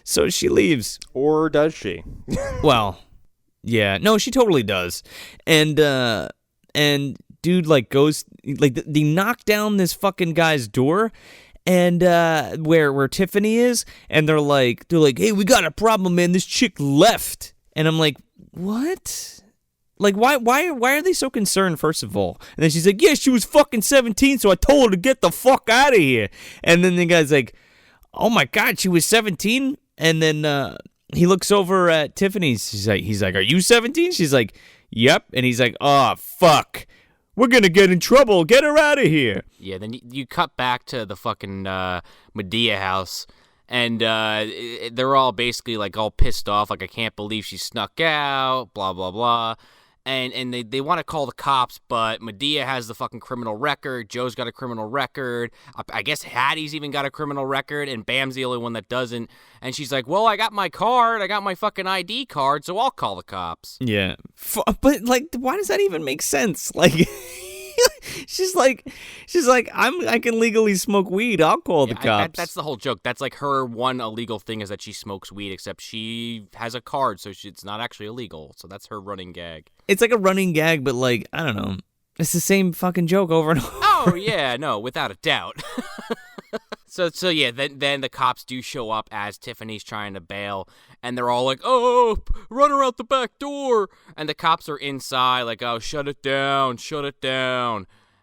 So she leaves. Or does she? Well, yeah. No, she totally does. And dude, like, goes, like, they knock down this fucking guy's door, and where Tiffany is, and they're like, hey, we got a problem, man. This chick left. And I'm like, what? Like, why are they so concerned, first of all? And then she's like, yeah, she was fucking 17, so I told her to get the fuck out of here. And then the guy's like, oh my God, she was 17? And then he looks over at Tiffany's. He's like, are you 17? She's like, yep. And he's like, oh, fuck. We're going to get in trouble. Get her out of here. Yeah, then you cut back to the fucking Madea house, and they're all basically, like, all pissed off. Like, I can't believe she snuck out, blah, blah, blah. And they want to call the cops, but Madea has the fucking criminal record. Joe's got a criminal record. I guess Hattie's even got a criminal record, and Bam's the only one that doesn't. And she's like, well, I got my card. I got my fucking ID card, so I'll call the cops. Yeah. But, like, why does that even make sense? Like, she's like, I can legally smoke weed. I'll call the cops. That's the whole joke. That's like her one illegal thing is that she smokes weed, except she has a card, so it's not actually illegal. So that's her running gag. It's like a running gag, but, like, I don't know. It's the same fucking joke over and over. Oh, yeah, no, without a doubt. So yeah, then the cops do show up as Tiffany's trying to bail, and they're all like, oh, run her out the back door. And the cops are inside, like, oh, shut it down.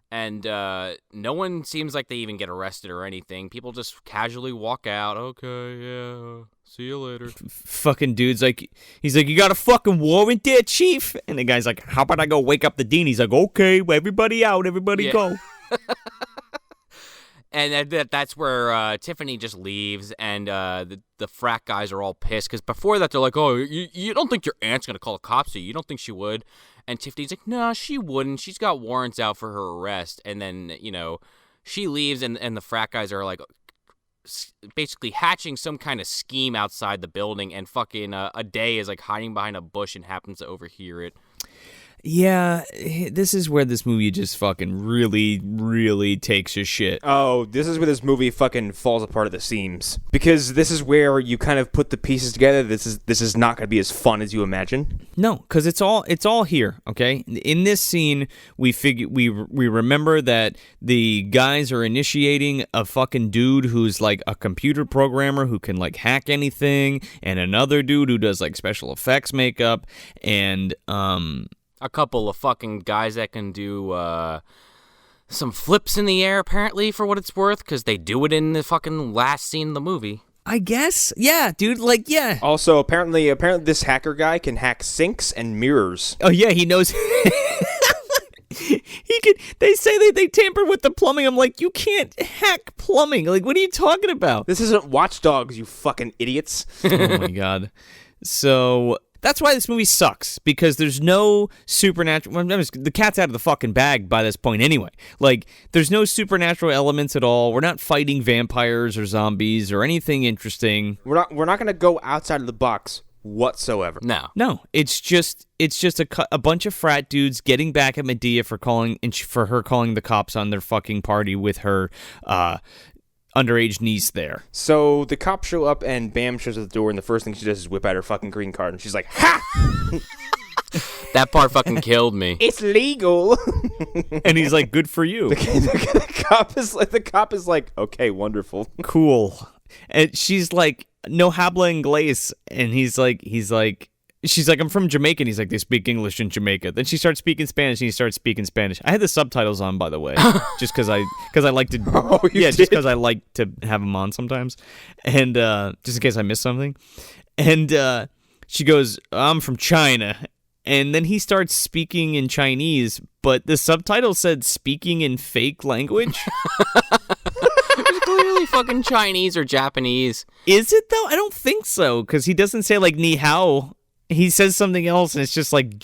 And no one seems like they even get arrested or anything. People just casually walk out. Okay, yeah, see you later. Fucking dude's like, he's like, you got a fucking warrant there, chief? And the guy's like, how about I go wake up the dean? He's like, okay, everybody out, everybody go. And that's where Tiffany just leaves, and the frat guys are all pissed. Because before that, they're like, oh, you don't think your aunt's going to call the cops to you? You don't think she would? And Tiffany's like, no, she wouldn't. She's got warrants out for her arrest. And then, she leaves, and the frat guys are like basically hatching some kind of scheme outside the building, and fucking a day is like hiding behind a bush and happens to overhear it. Yeah, this is where this movie just fucking really, really takes a shit. Oh, this is where this movie fucking falls apart at the seams. Because this is where you kind of put the pieces together. This is not going to be as fun as you imagine. No, because it's all here. Okay, in this scene, we remember that the guys are initiating a fucking dude who's like a computer programmer who can like hack anything, and another dude who does like special effects makeup, and a couple of fucking guys that can do some flips in the air, apparently, for what it's worth, because they do it in the fucking last scene of the movie. I guess. Yeah, dude, like, yeah. Also, apparently this hacker guy can hack sinks and mirrors. Oh, yeah, he knows. They say they tamper with the plumbing. I'm like, you can't hack plumbing. Like, what are you talking about? This isn't Watch Dogs, you fucking idiots. Oh, my God. So... that's why this movie sucks, because there's no supernatural... the cat's out of the fucking bag by this point anyway. Like, there's no supernatural elements at all. We're not fighting vampires or zombies or anything interesting. We're not going to go outside of the box whatsoever. No. It's just a bunch of frat dudes getting back at Madea for her calling the cops on their fucking party with her underage niece there. So the cops show up and Bam shows at the door, and the first thing she does is whip out her fucking green card, and she's like, ha! That part fucking killed me. It's legal. And he's like, good for you. The cop is like, okay, wonderful. Cool. And she's like, no habla inglés. And he's like, she's like, I'm from Jamaica. And he's like, they speak English in Jamaica. Then she starts speaking Spanish, and he starts speaking Spanish. I had the subtitles on, by the way, just because I like to. Oh, just because I like to have them on sometimes, and just in case I miss something. And she goes, I'm from China. And then he starts speaking in Chinese, but the subtitle said speaking in fake language. It's clearly fucking Chinese or Japanese. Is it, though? I don't think so, because he doesn't say, like, ni hao. He says something else, and it's just like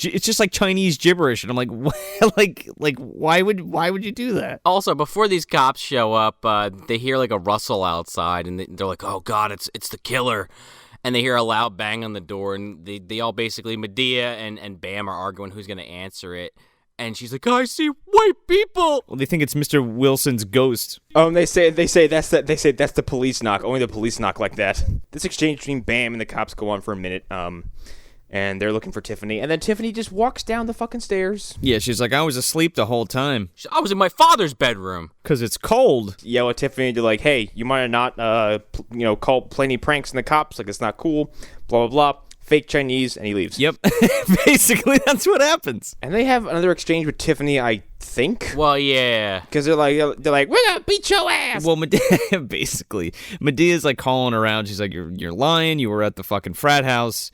Chinese gibberish, and I'm like, why would you do that? Also, before these cops show up, they hear like a rustle outside, and they're like, "Oh God, it's the killer!" And they hear a loud bang on the door, and they all basically Madea and Bam are arguing who's gonna answer it. And she's like, I see white people. Well, they think it's Mr. Wilson's ghost. Oh, and they say that's the police knock. Only the police knock like that. This exchange between Bam and the cops go on for a minute. And they're looking for Tiffany, and then Tiffany just walks down the fucking stairs. Yeah, she's like, I was asleep the whole time. I was in my father's bedroom. Because it's cold. Yell at Tiffany, they're like, hey, you might not, play any pranks in the cops, like, it's not cool, blah, blah, blah. Fake Chinese, and he leaves. Yep. Basically, that's what happens. And they have another exchange with Tiffany, I think. Well, yeah. Because they're like, we're gonna beat your ass. Well, Medea's like calling around. She's like, you're lying. You were at the fucking frat house.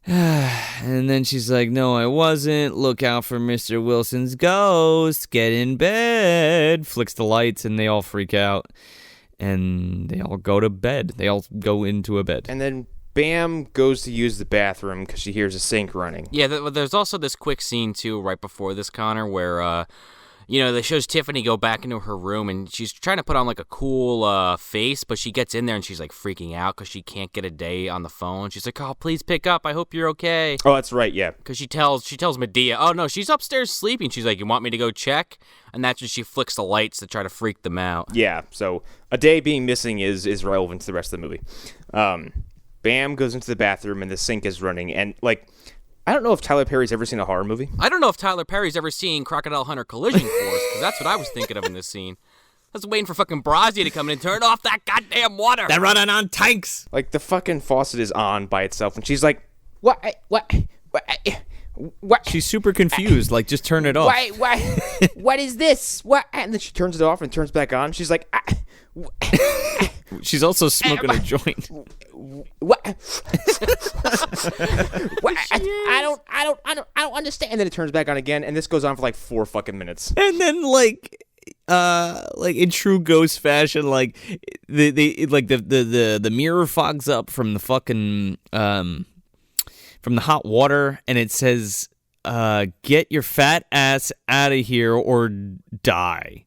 And then she's like, no, I wasn't. Look out for Mr. Wilson's ghost. Get in bed. Flicks the lights, and they all freak out. And they all go to bed. They all go into a bed. And then Bam goes to use the bathroom because she hears a sink running. Yeah, there's also this quick scene, too, right before this, Connor, where, that shows Tiffany go back into her room, and she's trying to put on, like, a cool face, but she gets in there, and she's, like, freaking out because she can't get a day on the phone. She's like, oh, please pick up. I hope you're okay. Oh, that's right, yeah. Because she tells Madea, oh, no, she's upstairs sleeping. She's like, you want me to go check? And that's when she flicks the lights to try to freak them out. Yeah, so a day being missing is relevant to the rest of the movie. Bam goes into the bathroom, and the sink is running, and, like, I don't know if Tyler Perry's ever seen a horror movie. I don't know if Tyler Perry's ever seen Crocodile Hunter Collision Course, because that's what I was thinking of in this scene. I was waiting for fucking Brazia to come in and turn off that goddamn water. They're running on tanks. Like, the fucking faucet is on by itself, and she's like, what? She's super confused, like, just turn it off. What is this? What? And then she turns it off and turns back on. She's like, She's also smoking a joint. What? I don't understand. And then it turns back on again, and this goes on for like 4 fucking minutes. And then, like, like in true ghost fashion, like the mirror fogs up from the fucking from the hot water, and it says, "Get your fat ass out of here or die."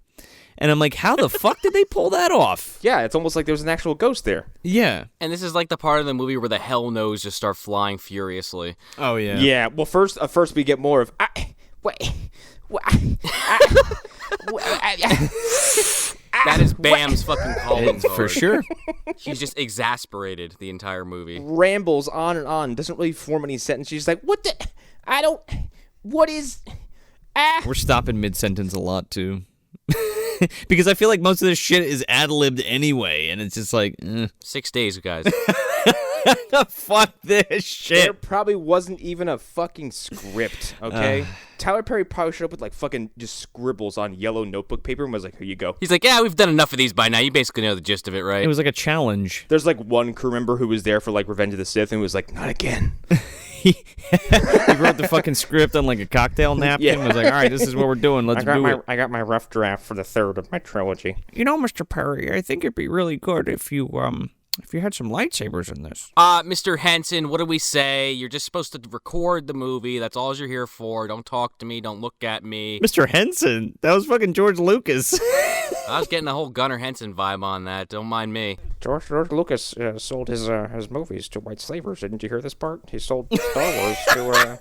And I'm like, how the fuck did they pull that off? Yeah, it's almost like there was an actual ghost there. Yeah. And this is like the part of the movie where the hell no's just start flying furiously. Oh yeah. Yeah. Well, first we get more of that is Bam's fucking calling card. For sure. She's just exasperated the entire movie. Rambles on and on. Doesn't really form any sentence. She's like, what the? I don't. What is? We're stopping mid-sentence a lot too. Because I feel like most of this shit is ad-libbed anyway, and it's just like 6 days, guys. Fuck this shit. There probably wasn't even a fucking script, okay? Tyler Perry probably showed up with like fucking just scribbles on yellow notebook paper and was like, here you go. He's like, yeah, we've done enough of these by now. You basically know the gist of it, right? It was like a challenge. There's like one crew member who was there for like Revenge of the Sith and was like, not again. He wrote the fucking script on like a cocktail napkin. Yeah. Was like, all right, this is what we're doing. Let's do it. I got my rough draft for the third of my trilogy. You know, Mr. Perry, I think it'd be really good if you had some lightsabers in this. Mr. Henson, what do we say? You're just supposed to record the movie. That's all you're here for. Don't talk to me. Don't look at me. Mr. Henson? That was fucking George Lucas. I was getting the whole Gunnar Henson vibe on that. Don't mind me. George Lucas sold his movies to white slavers. Didn't you hear this part? He sold Star Wars to...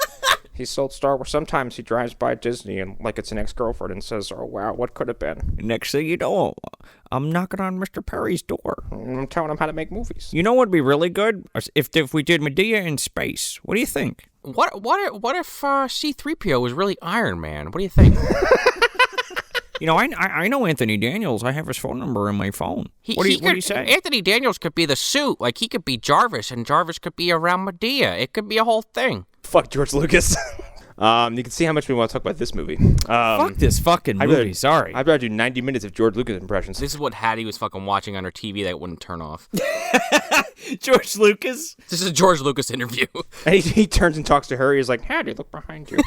He sold Star Wars. Sometimes he drives by Disney and like it's an ex-girlfriend and says, oh, wow, what could have been? Next thing you know, I'm knocking on Mr. Perry's door. I'm telling him how to make movies. You know what would be really good? If we did Madea in space. What do you think? What if C-3PO was really Iron Man? What do you think? You know, I know Anthony Daniels. I have his phone number in my phone. What do you say? Anthony Daniels could be the suit. Like, he could be Jarvis, and Jarvis could be around Madea. It could be a whole thing. Fuck George Lucas. You can see how much we want to talk about this movie. Fuck this fucking movie. Sorry. I'd rather do 90 minutes of George Lucas impressions. This is what Hattie was fucking watching on her TV that wouldn't turn off. George Lucas? This is a George Lucas interview. And he turns and talks to her. He's like, Hattie, look behind you.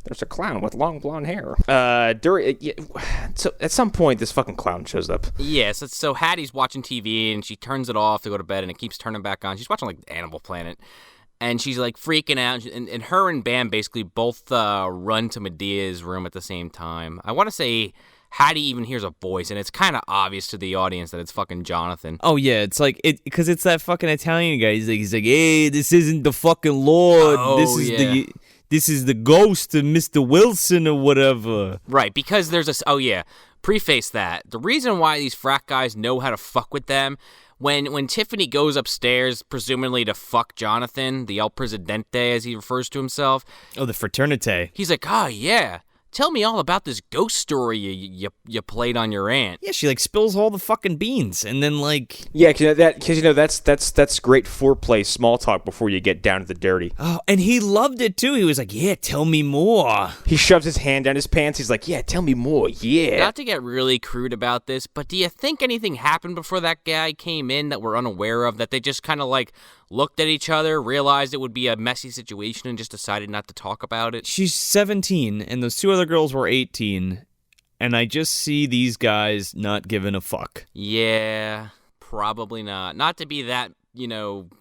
There's a clown with long blonde hair. So at some point, this fucking clown shows up. Yes, so Hattie's watching TV, and she turns it off to go to bed, and it keeps turning back on. She's watching, like, Animal Planet. And she's, like, freaking out. And her and Bam basically both run to Medea's room at the same time. I want to say Hattie even hears a voice, and it's kind of obvious to the audience that it's fucking Jonathan. Oh, yeah. It's like, because it's that fucking Italian guy. He's like, hey, this isn't the fucking Lord. Oh, This is the ghost of Mr. Wilson or whatever. Right, because there's preface that. The reason why these frat guys know how to fuck with them, when Tiffany goes upstairs, presumably to fuck Jonathan, the El Presidente, as he refers to himself. Oh, the fraternite. He's like, oh, yeah. Tell me all about this ghost story you played on your aunt. Yeah, she like spills all the fucking beans, and then like because that's great foreplay, small talk before you get down to the dirty. Oh, and he loved it too. He was like, "Yeah, tell me more." He shoves his hand down his pants. He's like, "Yeah, tell me more." Yeah. Not to get really crude about this, but do you think anything happened before that guy came in that we're unaware of? That they just kind of like looked at each other, realized it would be a messy situation, and just decided not to talk about it? She's 17, and those two other girls were 18, and I just see these guys not giving a fuck. Yeah, probably not. Not to be that,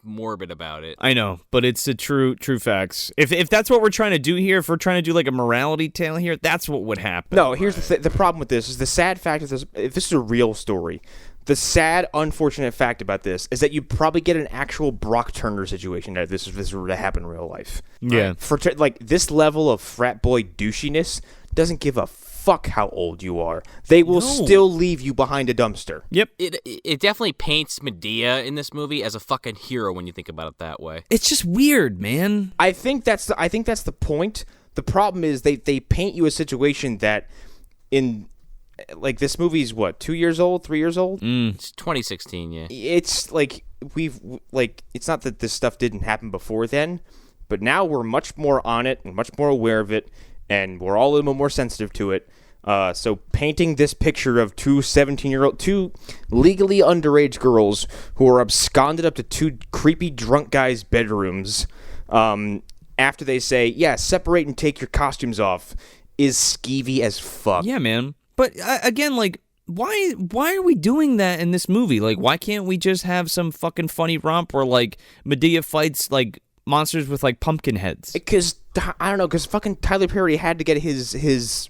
morbid about it. I know, but it's the true facts. If that's what we're trying to do here, if we're trying to do like a morality tale here, that's what would happen. No, here's the problem with this is the sad fact of this. If this is a real story, the sad, unfortunate fact about this is that you probably get an actual Brock Turner situation if this were to happen in real life. Yeah. For like this level of frat boy douchiness doesn't give a fuck how old you are. They will still leave you behind a dumpster. Yep. It definitely paints Madea in this movie as a fucking hero when you think about it that way. It's just weird, man. I think that's the point. The problem is they paint you a situation that in like this movie's what, 2 years old, 3 years old? It's 2016, yeah. It's like it's not that this stuff didn't happen before then, but now we're much more on it and much more aware of it, and we're all a little more sensitive to it. So painting this picture of two legally underage girls who are absconded up to two creepy drunk guys' bedrooms after they say, yeah, separate and take your costumes off, is skeevy as fuck. Yeah, man. But again, like, why are we doing that in this movie? Like, why can't we just have some fucking funny romp where, like, Madea fights, like, monsters with, like, pumpkin heads? Because, I don't know, because fucking Tyler Perry had to get his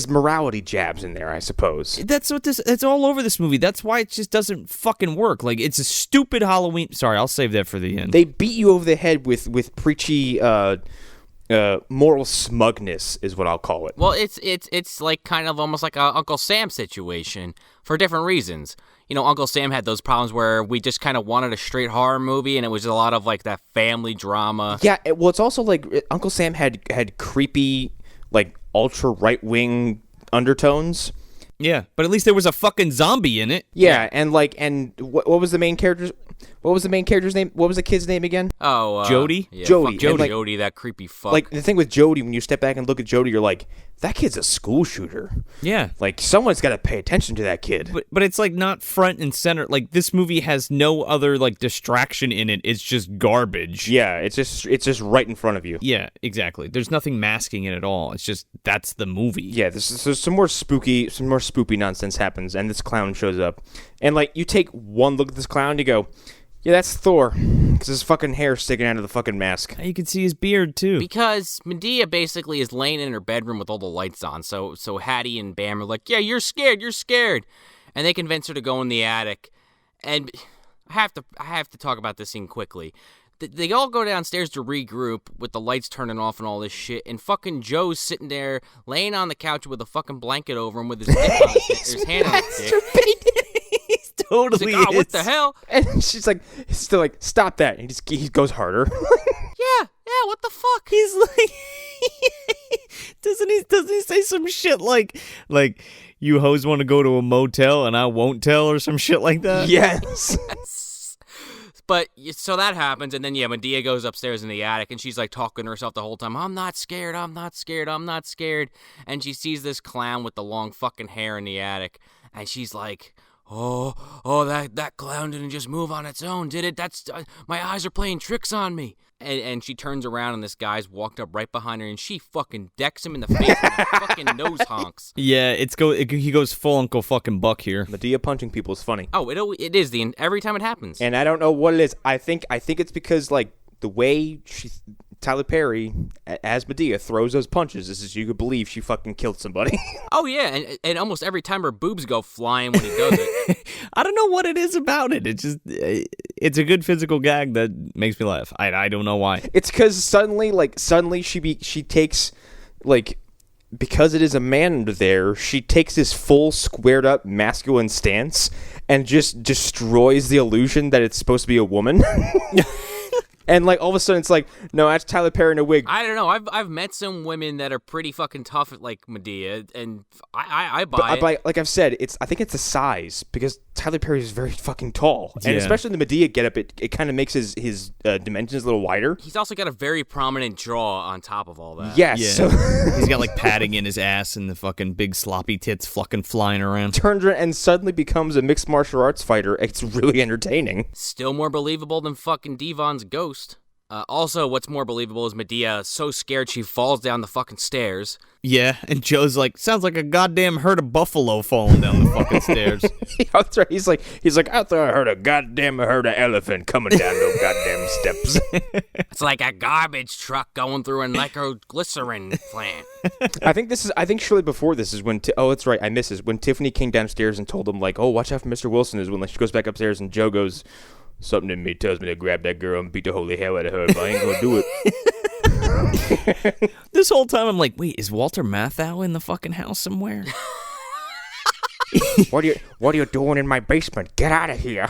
morality jabs in there, I suppose. It's all over this movie. That's why it just doesn't fucking work. Like, it's a stupid Halloween. Sorry, I'll save that for the end. They beat you over the head with preachy moral smugness is what I'll call it. Well, it's like kind of almost like a Uncle Sam situation for different reasons. You know, Uncle Sam had those problems where we just kind of wanted a straight horror movie, and it was a lot of like that family drama. Yeah, well, it's also like Uncle Sam had creepy, like ultra right wing undertones. Yeah, but at least there was a fucking zombie in it. Yeah, and what was the main character's? What was the main character's name? What was the kid's name again? Oh, Jody. Yeah, Jody. Jody, that creepy fuck. Like the thing with Jody, when you step back and look at Jody, you're like, that kid's a school shooter. Yeah. Like someone's got to pay attention to that kid. But it's like not front and center. Like this movie has no other like distraction in it. It's just garbage. Yeah, it's just right in front of you. Yeah, exactly. There's nothing masking it at all. It's just that's the movie. Yeah, there's some more spoopy nonsense happens, and this clown shows up, and like you take one look at this clown, you go, yeah, that's Thor, because his fucking hair sticking out of the fucking mask. You can see his beard too. Because Madea basically is laying in her bedroom with all the lights on, so Hattie and Bam are like, yeah, you're scared, and they convince her to go in the attic, and I have to talk about this scene quickly. They all go downstairs to regroup with the lights turning off and all this shit, and fucking Joe's sitting there laying on the couch with a fucking blanket over him with his dick on his hand on his dick. He's totally He's like, oh, what the hell? And she's like, still like, stop that. And he goes harder. yeah, what the fuck? He's like, doesn't he say some shit like you hoes want to go to a motel and I won't tell or some shit like that? Yes. But so that happens, and then Madea goes upstairs in the attic, and she's like talking to herself the whole time. I'm not scared. And she sees this clown with the long fucking hair in the attic, and she's like, oh, that clown didn't just move on its own, did it? That's my eyes are playing tricks on me. And she turns around, and this guy's walked up right behind her, and she fucking decks him in the face with her fucking nose honks. Yeah, he goes full Uncle fucking Buck here. Madea punching people is funny. Oh, it is every time it happens. And I don't know what it is. I think it's because like the way Tyler Perry as Madea throws those punches is you could believe she fucking killed somebody. Oh yeah, and almost every time her boobs go flying when he does it. I don't know what it is about it. It's a good physical gag that makes me laugh. I don't know why. It's because suddenly she takes like, because it is a man under there, she takes this full squared up masculine stance and just destroys the illusion that it's supposed to be a woman. And like all of a sudden it's like, no, that's Tyler Perry in a wig. I don't know. I've met some women that are pretty fucking tough at like Madea, and I buy it. But like I've said, I think it's the size, because Tyler Perry is very fucking tall, and especially in the Madea getup, it kind of makes his dimensions a little wider. He's also got a very prominent jaw on top of all that. Yes, yeah. so he's got like padding in his ass and the fucking big sloppy tits fucking flying around. Turns around and suddenly becomes a mixed martial arts fighter. It's really entertaining. Still more believable than fucking Devon's ghost. Also, what's more believable is Madea so scared she falls down the fucking stairs. Yeah, and Joe's like, sounds like a goddamn herd of buffalo falling down the fucking stairs. That's right. He's like, I thought I heard a goddamn herd of elephant coming down those goddamn steps. It's like a garbage truck going through a nitroglycerin plant. I think surely before this is when, that's right, I missed this. When Tiffany came downstairs and told him like, oh, watch out for Mr. Wilson, is when like she goes back upstairs and Joe goes, something in me tells me to grab that girl and beat the holy hell out of her, but I ain't gonna do it. This whole time I'm like, wait, is Walter Matthau in the fucking house somewhere? What are you doing in my basement? Get out of here.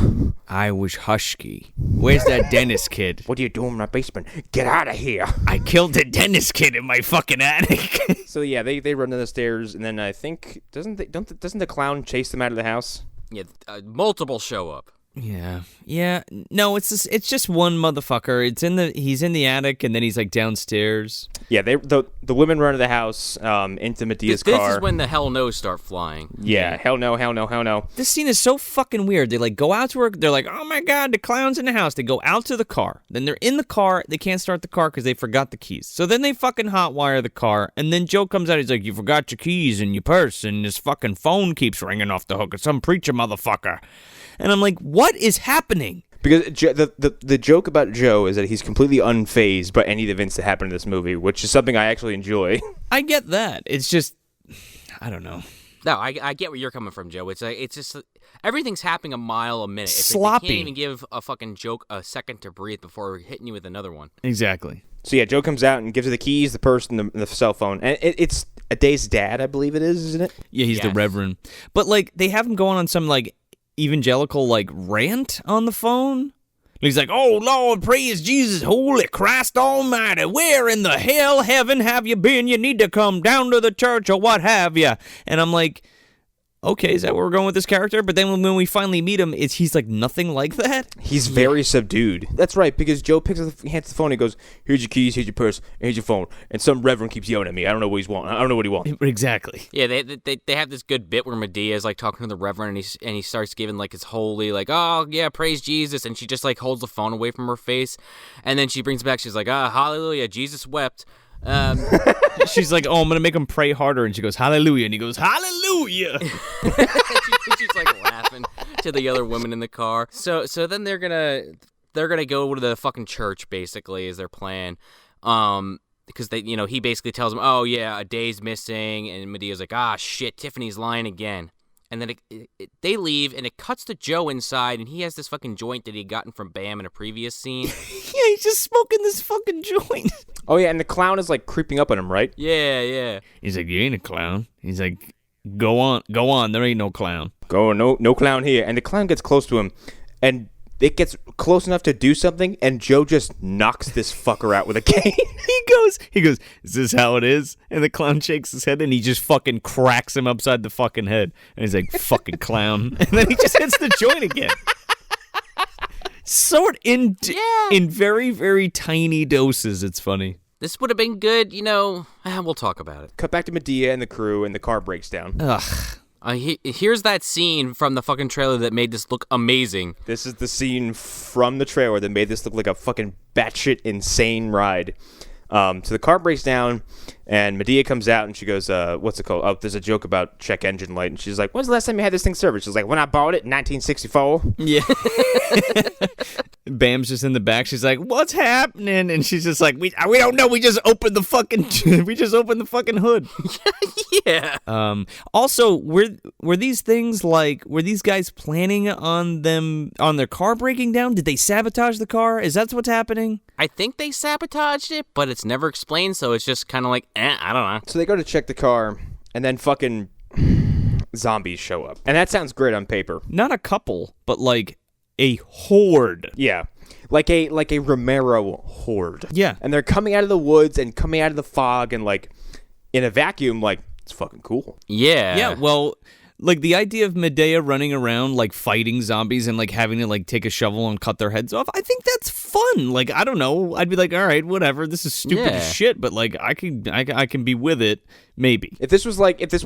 I was husky. Where's that Dennis kid? What are you doing in my basement? Get out of here. I killed the Dennis kid in my fucking attic. So yeah, they run down the stairs, and then I think doesn't the clown chase them out of the house? Yeah, multiple show up. Yeah. No, it's just one motherfucker. He's in the attic, and then he's like downstairs. Yeah, the women run to the house into Medea's car. This is when the hell no's start flying. Yeah, hell no. This scene is so fucking weird. They like go out to her. They're like, oh my god, the clown's in the house. They go out to the car. Then they're in the car. They can't start the car because they forgot the keys. So then they fucking hotwire the car. And then Joe comes out. He's like, you forgot your keys in your purse, and this fucking phone keeps ringing off the hook. It's some preacher motherfucker. And I'm like, what is happening? Because the joke about Joe is that he's completely unfazed by any of the events that happen in this movie, which is something I actually enjoy. I get that. It's just, I don't know. No, I get where you're coming from, Joe. It's just everything's happening a mile a minute. Sloppy. You can't even give a fucking joke a second to breathe before hitting you with another one. Exactly. So yeah, Joe comes out and gives her the keys, the purse, and the cell phone. And it's Adea's dad, I believe it is, isn't it? Yeah, he's the Reverend. But like, they have him going on some like evangelical like rant on the phone. He's like, oh Lord, praise Jesus, holy Christ almighty, where in the hell heaven have you been? You need to come down to the church or what have you. And I'm like, okay, is that where we're going with this character? But then when we finally meet him, he's like nothing like that. He's very subdued. That's right, because Joe hands the phone and goes, here's your keys, here's your purse, here's your phone. And some reverend keeps yelling at me. I don't know what he wants. Exactly. Yeah, they have this good bit where Madea is like talking to the reverend, and he starts giving like his holy, like, oh yeah, praise Jesus, and she just like holds the phone away from her face, and then she brings it back. She's like, hallelujah, Jesus wept. She's like, oh, I'm gonna make him pray harder, and she goes, hallelujah, and he goes, hallelujah. she's like laughing to the other women in the car. So then they're gonna go to the fucking church, basically, is their plan. Because he basically tells them, oh yeah, a day's missing, and Medea's like, shit, Tiffany's lying again. And then they leave, and it cuts to Joe inside, and he has this fucking joint that he'd gotten from Bam in a previous scene. Yeah, he's just smoking this fucking joint. Oh, yeah, and the clown is, like, creeping up on him, right? Yeah. He's like, you ain't a clown. He's like, go on, there ain't no clown. No clown here. And the clown gets close to him, and it gets close enough to do something, and Joe just knocks this fucker out with a cane. He goes, is this how it is? And the clown shakes his head, and he just fucking cracks him upside the fucking head. And he's like, fucking clown. And then he just hits the joint again. In very, very tiny doses. It's funny. This would have been good, we'll talk about it. Cut back to Madea and the crew, and the car breaks down. Ugh. Here's that scene from the fucking trailer that made this look amazing. This is the scene from the trailer that made this look like a fucking batshit insane ride. So the car breaks down, and Madea comes out, and she goes, what's it called? Oh, there's a joke about check engine light. And she's like, when's the last time you had this thing serviced? She's like, when I bought it in 1964. Yeah. Bam's just in the back. She's like, what's happening? And she's just like, we don't know. We just opened the fucking hood. Yeah. Also, were these things like, were these guys planning on their car breaking down? Did they sabotage the car? Is that what's happening? I think they sabotaged it, but it's never explained, so it's just kind of like, I don't know. So they go to check the car, and then fucking zombies show up. And that sounds great on paper. Not a couple, but like a horde. Yeah. Like a Romero horde. Yeah. And they're coming out of the woods and coming out of the fog, and like in a vacuum, like, it's fucking cool. Yeah. Yeah, well, like the idea of Madea running around like fighting zombies and like having to like take a shovel and cut their heads off, I think that's fun. Like, I don't know, I'd be like, all right, whatever, this is stupid as shit, but like I can be with it, maybe. If this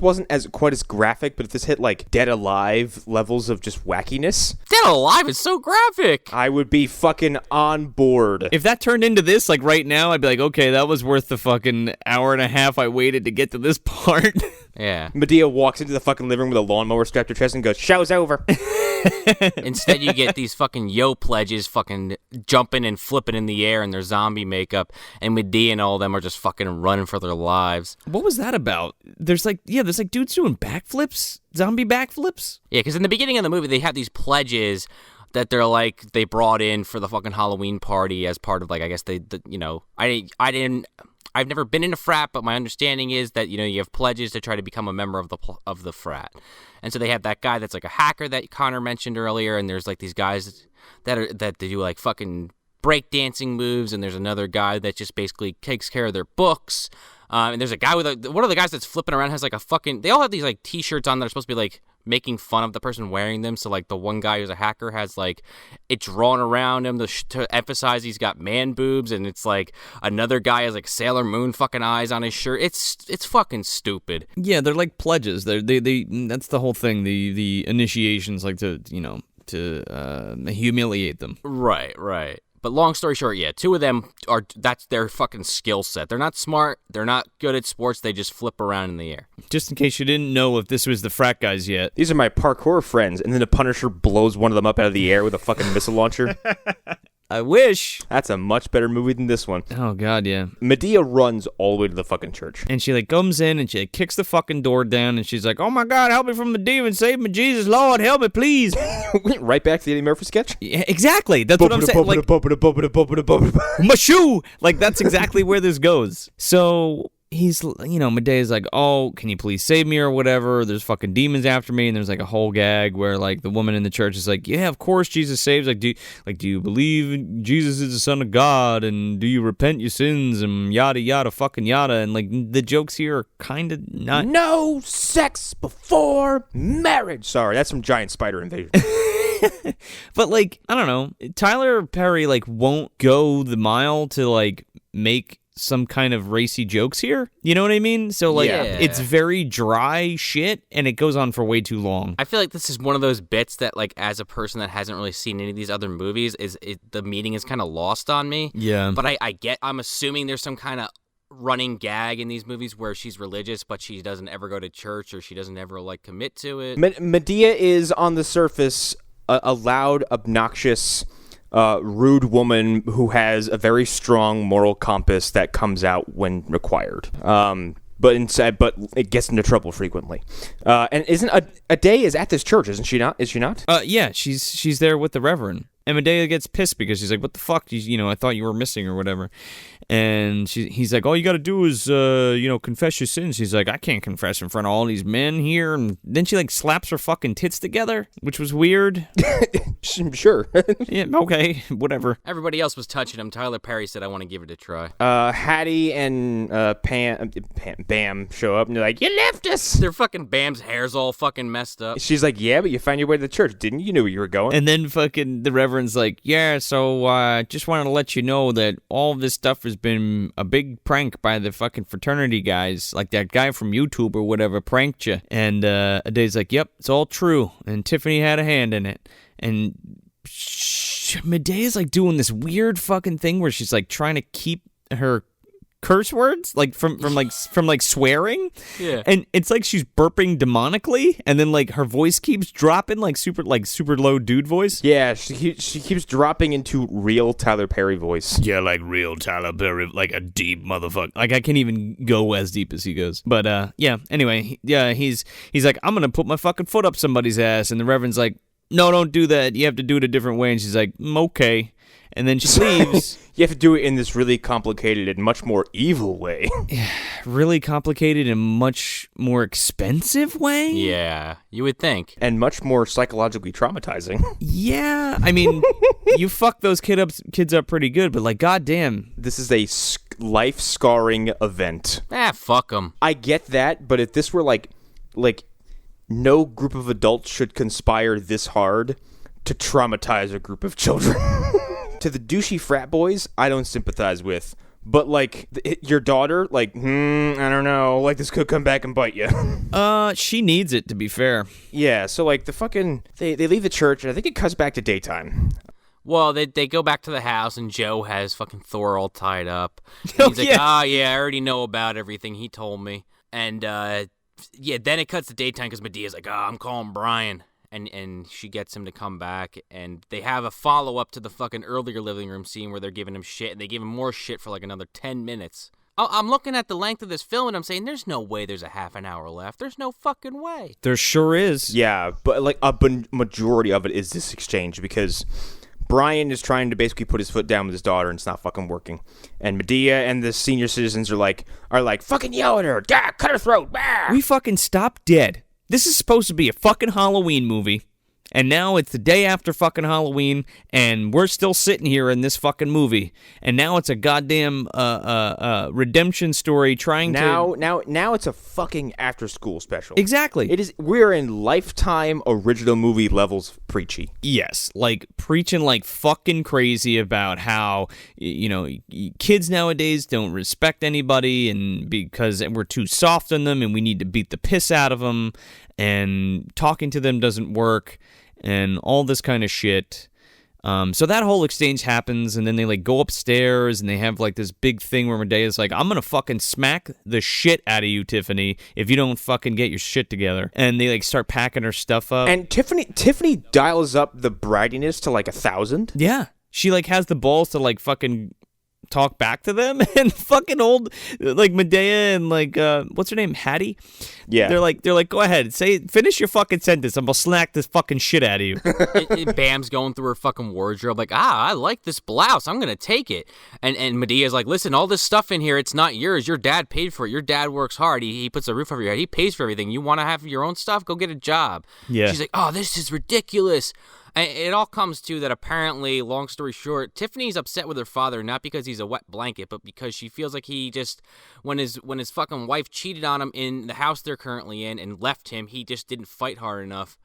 wasn't as quite as graphic, but if this hit like Dead Alive levels of just wackiness, Dead Alive is so graphic, I would be fucking on board. If that turned into this like right now, I'd be like, okay, that was worth the fucking hour and a half I waited to get to this part. Yeah. Madea walks into the fucking living room with a lawnmower strapped to her chest and goes, show's over. Instead, you get these fucking pledges fucking jumping and flipping in the air in their zombie makeup, and Madea and all of them are just fucking running for their lives. What was that about? There's like dudes doing backflips, zombie backflips. Yeah, because in the beginning of the movie, they have these pledges that they brought in for the fucking Halloween party as part of, like, I guess I've never been in a frat, but my understanding is that, you have pledges to try to become a member of the frat. And so they have that guy that's like a hacker that Connor mentioned earlier, and there's like these guys that they do like fucking breakdancing moves, and there's another guy that just basically takes care of their books. And there's a guy with one of the guys that's flipping around has like a fucking. They all have these like t-shirts on that are supposed to be like making fun of the person wearing them. So like the one guy who's a hacker has like it drawn around him to emphasize he's got man boobs, and it's like another guy has like Sailor Moon fucking eyes on his shirt. It's fucking stupid. Yeah, they're like pledges. They that's the whole thing. The initiations, like to humiliate them. Right. But long story short, yeah, two of them that's their fucking skill set. They're not smart. They're not good at sports. They just flip around in the air. Just in case you didn't know if this was the frat guys yet. These are my parkour friends. And then the Punisher blows one of them up out of the air with a fucking missile launcher. I wish. That's a much better movie than this one. Oh, God, yeah. Madea runs all the way to the fucking church. And she, like, comes in and she like, kicks the fucking door down and she's like, oh, my God, help me from the demon. Save me, Jesus, Lord, help me, please. Right back to the Eddie Murphy sketch? Yeah, exactly. That's what I'm saying. Like, my shoe. Like, that's exactly where this goes. So he's, Medea's like, oh, can you please save me or whatever? There's fucking demons after me. And there's like a whole gag where like the woman in the church is like, yeah, of course Jesus saves. Like, do you believe Jesus is the Son of God? And do you repent your sins? And yada, yada, fucking yada. And like the jokes here are kind of not. No sex before marriage. Sorry, that's some giant spider invasion. But like, I don't know. Tyler Perry like won't go the mile to like make some kind of racy jokes here. You know what I mean? So like it's very dry shit and it goes on for way too long. I feel like this is one of those bits that like as a person that hasn't really seen any of these other movies the meaning is kind of lost on me. Yeah. But I'm assuming there's some kind of running gag in these movies where she's religious but she doesn't ever go to church or she doesn't ever like commit to it. Madea is on the surface a loud, obnoxious, rude woman who has a very strong moral compass that comes out when required. But it gets into trouble frequently. And isn't Ade is at this church, isn't she not? Is she not? Yeah, she's there with the Reverend. And Madea gets pissed because she's like, what the fuck? I thought you were missing or whatever. And he's like, all you got to do is, confess your sins. She's like, I can't confess in front of all these men here. And then she like slaps her fucking tits together, which was weird. Sure. Yeah, okay, whatever. Everybody else was touching him. Tyler Perry said, I want to give it a try. Hattie and Bam show up and they're like, you left us. Their fucking Bam's hair's all fucking messed up. She's like, yeah, but you found your way to the church, didn't you? You knew where you were going. And then fucking the Reverend's like, yeah, so just wanted to let you know that all this stuff has been a big prank by the fucking fraternity guys. Like that guy from YouTube or whatever pranked you. And Ade's like, yep, it's all true. And Tiffany had a hand in it. And Medea's like doing this weird fucking thing where she's like trying to keep her curse words like from swearing. Yeah. And it's like she's burping demonically and then like her voice keeps dropping like super low dude voice. Yeah, she keeps dropping into real Tyler Perry voice. Yeah, like real Tyler Perry, like a deep motherfucker. Like I can't even go as deep as he goes. But yeah, anyway, he's like, I'm gonna put my fucking foot up somebody's ass, and the Reverend's like, no, don't do that. You have to do it a different way. And she's like, okay. And then she leaves. You have to do it in this really complicated and much more evil way. Really complicated and much more expensive way? Yeah, you would think. And much more psychologically traumatizing. Yeah, I mean, you fuck those kids up pretty good, but like, goddamn. This is a life-scarring event. Fuck them. I get that, but if this were like no group of adults should conspire this hard to traumatize a group of children. To the douchey frat boys, I don't sympathize with. But, like, your daughter, like, I don't know. Like, this could come back and bite you. She needs it, to be fair. Yeah, so, like, they leave the church, and I think it cuts back to daytime. Well, they go back to the house, and Joe has fucking Thor all tied up. And he's like, yeah, I already know about everything. He told me. And, then it cuts to daytime because Medea's like, I'm calling Brian. And she gets him to come back, and they have a follow-up to the fucking earlier living room scene where they're giving him shit, and they give him more shit for like another 10 minutes. I'm looking at the length of this film, and I'm saying, there's no way there's a half an hour left. There's no fucking way. There sure is. Yeah, but like a majority of it is this exchange, because Brian is trying to basically put his foot down with his daughter, and it's not fucking working. And Madea and the senior citizens are like, fucking yell at her, cut her throat. We fucking stop dead. This is supposed to be a fucking Halloween movie, And now it's the day after fucking Halloween, and we're still sitting here in this fucking movie. And now it's a goddamn redemption story trying to... Now it's a fucking after-school special. Exactly. It is. We're in Lifetime original movie levels preachy. Yes, like preaching like fucking crazy about how, kids nowadays don't respect anybody, and because we're too soft on them and we need to beat the piss out of them, and talking to them doesn't work, and all this kind of shit. So that whole exchange happens, and then they like go upstairs and they have like this big thing where Medea's like, I'm gonna fucking smack the shit out of you, Tiffany, if you don't fucking get your shit together. And they like start packing her stuff up. And Tiffany dials up the bridiness to like 1,000. Yeah. She like has the balls to like fucking talk back to them, and fucking old like Madea and like what's her name, Hattie, they're like go ahead, finish your fucking sentence, I'm gonna snack this fucking shit out of you. Bam's going through her fucking wardrobe like, I like this blouse, I'm gonna take it, and Medea's like, listen, all this stuff in here, it's not yours, your dad paid for it, your dad works hard, he puts a roof over your head, he pays for everything, you want to have your own stuff, go get a job. She's like, oh, this is ridiculous. And it all comes to that apparently, long story short, Tiffany's upset with her father, not because he's a wet blanket, but because she feels like he just, when his fucking wife cheated on him in the house they're currently in and left him, he just didn't fight hard enough.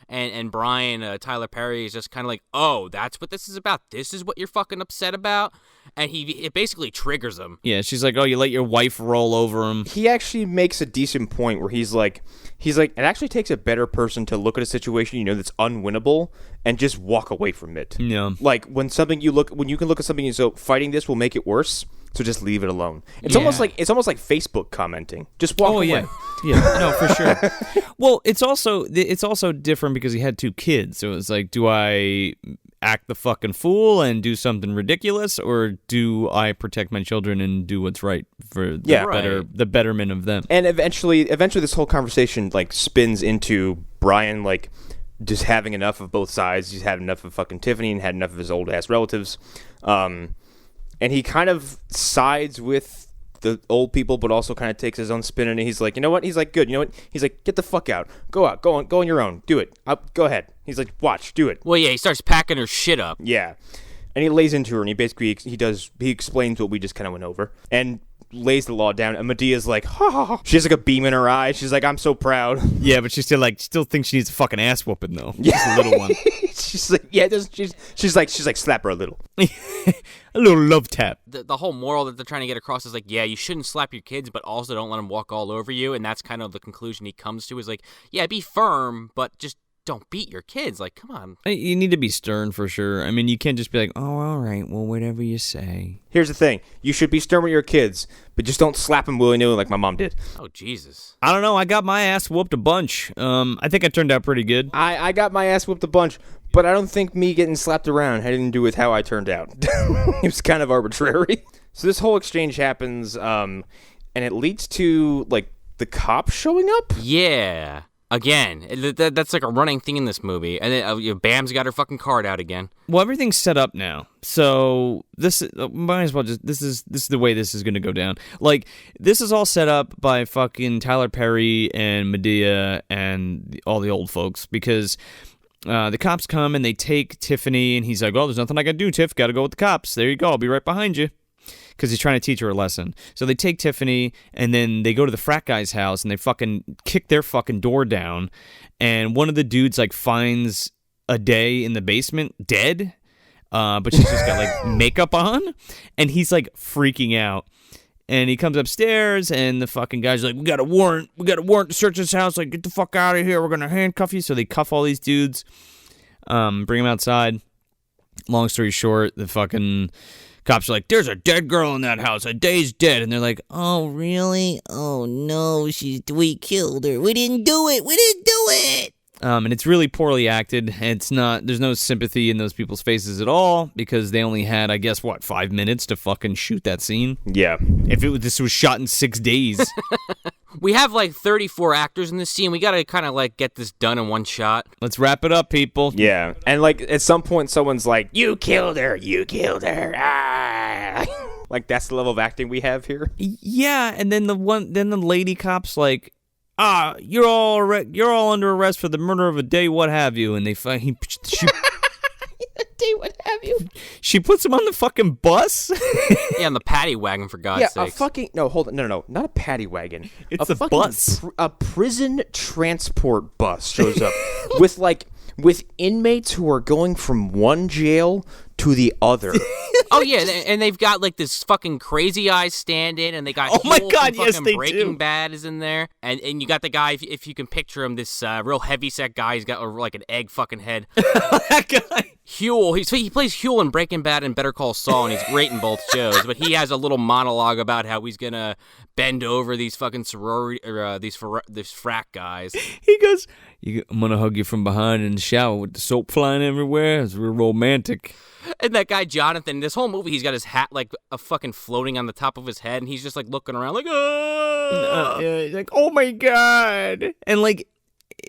And Brian, Tyler Perry, is just kind of like, oh, that's what this is about? This is what you're fucking upset about? And it basically triggers him. Yeah, she's like, oh, you let your wife roll over him. He actually makes a decent point where he's like, it actually takes a better person to look at a situation that's unwinnable and just walk away from it. Yeah. Like when you can look at something and so fighting this will make it worse, so just leave it alone. It's almost like Facebook commenting. Just walk away. Yeah, no, for sure. Well, it's also different because he had 2 kids, so it's like, do I act the fucking fool and do something ridiculous, or do I protect my children and do what's right for the betterment of them? And eventually this whole conversation like spins into Brian like just having enough of both sides. He's had enough of fucking Tiffany and had enough of his old ass relatives. And he kind of sides with the old people, but also kind of takes his own spin, and he's like, you know what? He's like, good. You know what? He's like, get the fuck out. Go out. Go on your own. Do it. Go ahead. He's like, watch. Do it. Well, yeah, he starts packing her shit up. Yeah. And he lays into her, and he explains what we just kind of went over, and lays the law down, and Medea's like, ha ha ha. She has like a beam in her eye. She's like, I'm so proud. Yeah, but she still thinks she needs a fucking ass whooping though. Yeah. Just a little one. She's like, yeah, she's like, slap her a little. A little love tap. The whole moral that they're trying to get across is like, yeah, you shouldn't slap your kids, but also don't let them walk all over you. And that's kind of the conclusion he comes to, is like, yeah, be firm, but just don't beat your kids. Like, come on. You need to be stern for sure. I mean, you can't just be like, oh, all right, well, whatever you say. Here's the thing. You should be stern with your kids, but just don't slap them willy-nilly like my mom did. Oh, Jesus. I don't know. I got my ass whooped a bunch. I think I turned out pretty good. I got my ass whooped a bunch, but I don't think me getting slapped around had anything to do with how I turned out. It was kind of arbitrary. So this whole exchange happens, and it leads to, like, the cops showing up? Yeah. Again, that's like a running thing in this movie. And then Bam's got her fucking card out again. Well, everything's set up now. So this might as well just this is the way this is going to go down. Like, this is all set up by fucking Tyler Perry and Madea and all the old folks, because the cops come and they take Tiffany, and he's like, "Oh, there's nothing I can do, Tiff. Got to go with the cops. There you go. I'll be right behind you." Because he's trying to teach her a lesson. So they take Tiffany, and then they go to the frat guy's house, and they fucking kick their fucking door down. And one of the dudes, like, finds a day in the basement dead, but she's just got, like, makeup on. And he's, like, freaking out. And he comes upstairs, and the fucking guy's like, we got a warrant to search this house. Like, get the fuck out of here. We're going to handcuff you. So they cuff all these dudes, bring them outside. Long story short, the fucking cops are like, there's a dead girl in that house. Ada's dead. And they're like, oh, really? Oh, no, we killed her. We didn't do it. And it's really poorly acted. There's no sympathy in those people's faces at all, because they only had, I guess, 5 minutes to fucking shoot that scene? Yeah. If this was shot in 6 days. We have like 34 actors in this scene. We got to kind of like get this done in one shot. Let's wrap it up, people. Yeah. And like at some point someone's like, you killed her. Ah. Like, that's the level of acting we have here. Yeah, and then the lady cop's like, you're all under arrest for the murder of a day, what have you, and What have you? She puts him on the fucking bus. Yeah, on the paddy wagon, for God's sake. Hold on, no, not a paddy wagon. It's a fucking bus. A prison transport bus shows up with inmates who are going from one jail to the other. Oh yeah, and they've got like this fucking Crazy Eyes stand-in, and they got Breaking Bad is in there, and you got the guy, if you can picture him, this real heavyset guy. He's got like an egg fucking head. That guy. Huel. He plays Huel in Breaking Bad and Better Call Saul, and he's great in both shows. But he has a little monologue about how he's gonna bend over these fucking sorority or these frat guys. He goes, "I'm gonna hug you from behind in the shower with the soap flying everywhere. It's real romantic." And that guy Jonathan, this whole movie, he's got his hat like a fucking floating on the top of his head, and he's just like looking around like, he's like, oh my god, and like.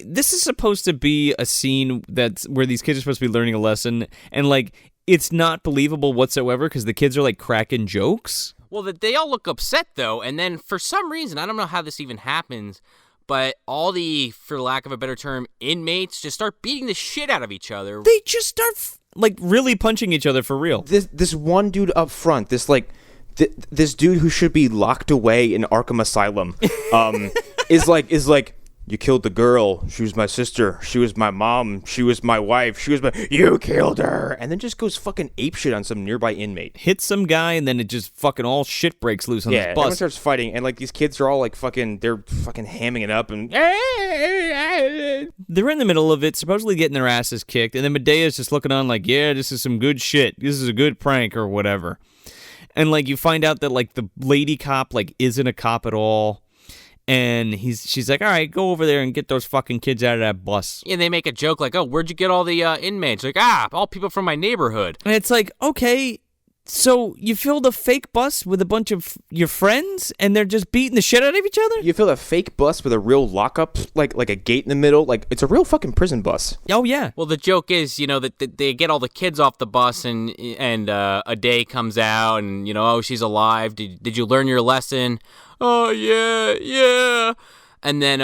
This is supposed to be a scene that's where these kids are supposed to be learning a lesson, and like it's not believable whatsoever because the kids are like cracking jokes. Well, they all look upset though, and then for some reason, I don't know how this even happens, but all the, for lack of a better term, inmates just start beating the shit out of each other. They just start like really punching each other for real. This one dude up front, this dude who should be locked away in Arkham Asylum, is like. You killed the girl. She was my sister. She was my mom. She was my wife. You killed her. And then just goes fucking apeshit on some nearby inmate. Hits some guy, and then it just fucking all shit breaks loose on this bus. Yeah, everyone starts fighting, and like these kids are all like they're fucking hamming it up, and they're in the middle of it, supposedly getting their asses kicked, and then Medea's just looking on like, yeah, this is some good shit. This is a good prank or whatever. And like you find out that like the lady cop like isn't a cop at all. And she's like, all right, go over there and get those fucking kids out of that bus. And they make a joke like, oh, where'd you get all the inmates? Like, all people from my neighborhood. And it's like, okay, so you filled a fake bus with a bunch of your friends, and they're just beating the shit out of each other? You filled a fake bus with a real lockup, like a gate in the middle. Like, it's a real fucking prison bus. Oh, yeah. Well, the joke is, that they get all the kids off the bus, and a day comes out, and, oh, she's alive. Did you learn your lesson? Oh, yeah. And then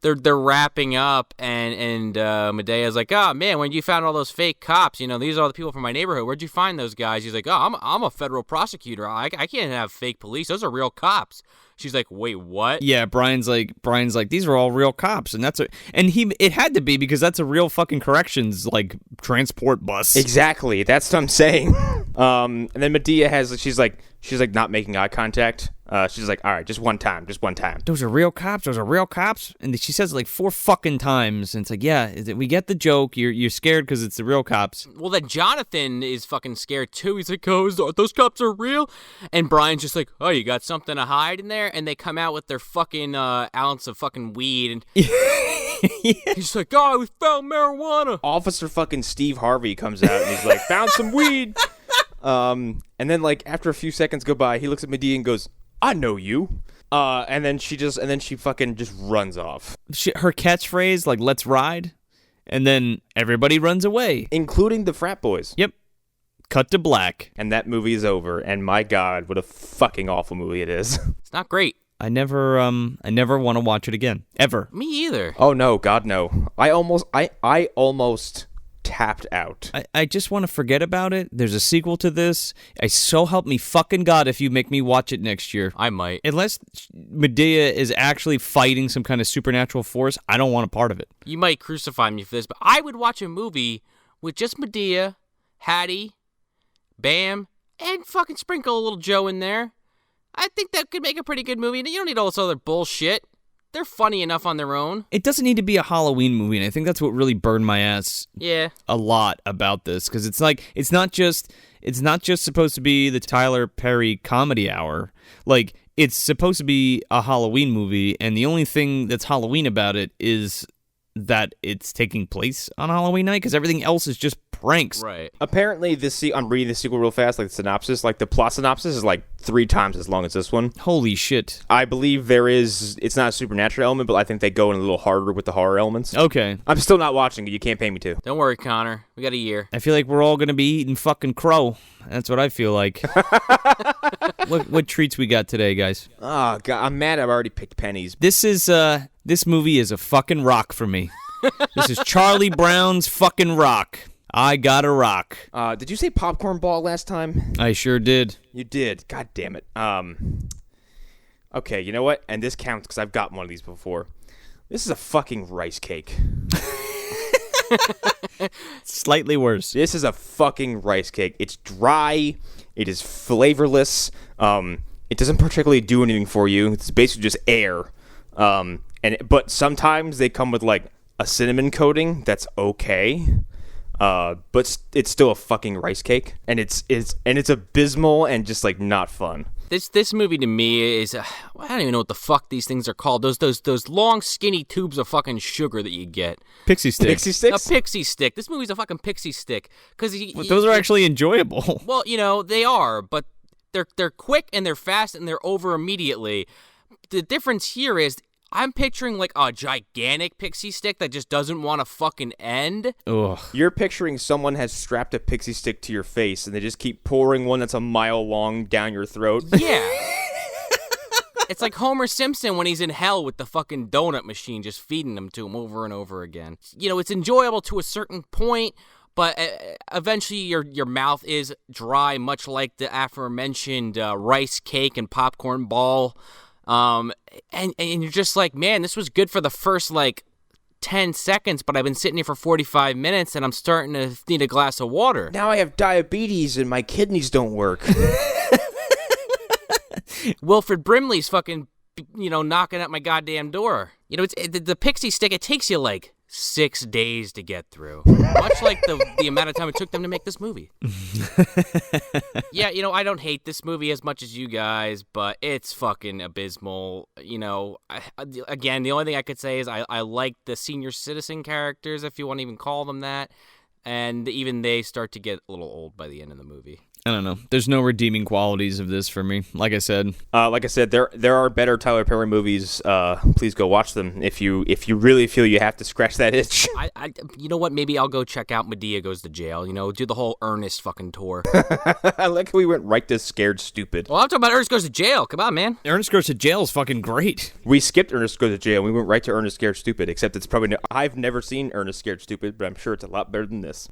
they're wrapping up, and Medea's like, oh, man, when you found all those fake cops, these are all the people from my neighborhood. Where'd you find those guys? He's like, oh, I'm a federal prosecutor. I can't have fake police. Those are real cops. She's like, wait, what? Yeah, Brian's like, these are all real cops, and it had to be because that's a real fucking corrections like transport bus. Exactly, that's what I'm saying. And then Madea she's like not making eye contact. She's like, all right, just one time. Those are real cops. And she says it like 4 fucking times, and it's like, yeah, we get the joke. You're scared because it's the real cops. Well, then Jonathan is fucking scared too. He's like, oh, those cops are real? And Brian's just like, oh, you got something to hide in there? And they come out with their fucking ounce of fucking weed, and he's like, oh, we found marijuana. Officer fucking Steve Harvey comes out, and he's like, found some weed. And then like after a few seconds go by, he looks at Madea and goes, I know you. And then she fucking just runs off. Her catchphrase, like, let's ride. And then everybody runs away. Including the frat boys. Yep. Cut to black. And that movie is over. And my God, what a fucking awful movie it is. It's not great. I never want to watch it again. Ever. Me either. Oh, no. God, no. I almost tapped out. I just want to forget about it. There's a sequel to this. So help me fucking God if you make me watch it next year. I might. Unless Madea is actually fighting some kind of supernatural force, I don't want a part of it. You might crucify me for this, but I would watch a movie with just Madea, Hattie, Bam, and fucking sprinkle a little Joe in there. I think that could make a pretty good movie. You don't need all this other bullshit. They're funny enough on their own. It doesn't need to be a Halloween movie, and I think that's what really burned my ass a lot about this, because it's like it's not just supposed to be the Tyler Perry comedy hour. Like, it's supposed to be a Halloween movie, and the only thing that's Halloween about it is that it's taking place on Halloween night, because everything else is just pranks. Right. Apparently, I'm reading the sequel real fast, like the synopsis. Like, the plot synopsis is like 3 times as long as this one. Holy shit. I believe it's not a supernatural element, but I think they go in a little harder with the horror elements. Okay. I'm still not watching it. You can't pay me to. Don't worry, Connor. We got a year. I feel like we're all going to be eating fucking crow. That's what I feel like. What treats we got today, guys? Oh, God. I'm mad I've already picked pennies. This movie is a fucking rock for me. This is Charlie Brown's fucking rock. I got a rock. Did you say popcorn ball last time? I sure did. You did. God damn it. Okay, you know what? And this counts because I've gotten one of these before. This is a fucking rice cake. Slightly worse. This is a fucking rice cake. It's dry. It is flavorless. It doesn't particularly do anything for you. It's basically just air. But sometimes they come with like a cinnamon coating. That's okay. But it's still a fucking rice cake, and it's abysmal and just like not fun. This movie to me is I don't even know what the fuck these things are called. Those long skinny tubes of fucking sugar that you get. Pixie sticks. Pixie sticks? A pixie stick. This movie's a fucking pixie stick because those are actually enjoyable. Well, they are, but they're quick and they're fast and they're over immediately. The difference here is I'm picturing like a gigantic pixie stick that just doesn't want to fucking end. Ugh. You're picturing someone has strapped a pixie stick to your face and they just keep pouring one that's a mile long down your throat. Yeah. It's like Homer Simpson when he's in hell with the fucking donut machine just feeding them to him over and over again. It's enjoyable to a certain point, but eventually your mouth is dry, much like the aforementioned rice cake and popcorn ball. And you're just like, man, this was good for the first, 10 seconds, but I've been sitting here for 45 minutes, and I'm starting to need a glass of water. Now I have diabetes, and my kidneys don't work. Wilfred Brimley's fucking, knocking at my goddamn door. The pixie stick, it takes you, 6 days to get through. Much like the amount of time it took them to make this movie. Yeah, I don't hate this movie as much as you guys, but it's fucking abysmal. Again, the only thing I could say is I like the senior citizen characters, if you want to even call them that, and even they start to get a little old by the end of the movie. I don't know. There's no redeeming qualities of this for me. Like I said, there are better Tyler Perry movies. Please go watch them if you really feel you have to scratch that itch. You know what? Maybe I'll go check out Madea Goes to Jail. Do the whole Ernest fucking tour. I like how we went right to Scared Stupid. Well, I'm talking about Ernest Goes to Jail. Come on, man. Ernest Goes to Jail is fucking great. We skipped Ernest Goes to Jail. We went right to Ernest Scared Stupid. Except it's probably I've never seen Ernest Scared Stupid, but I'm sure it's a lot better than this.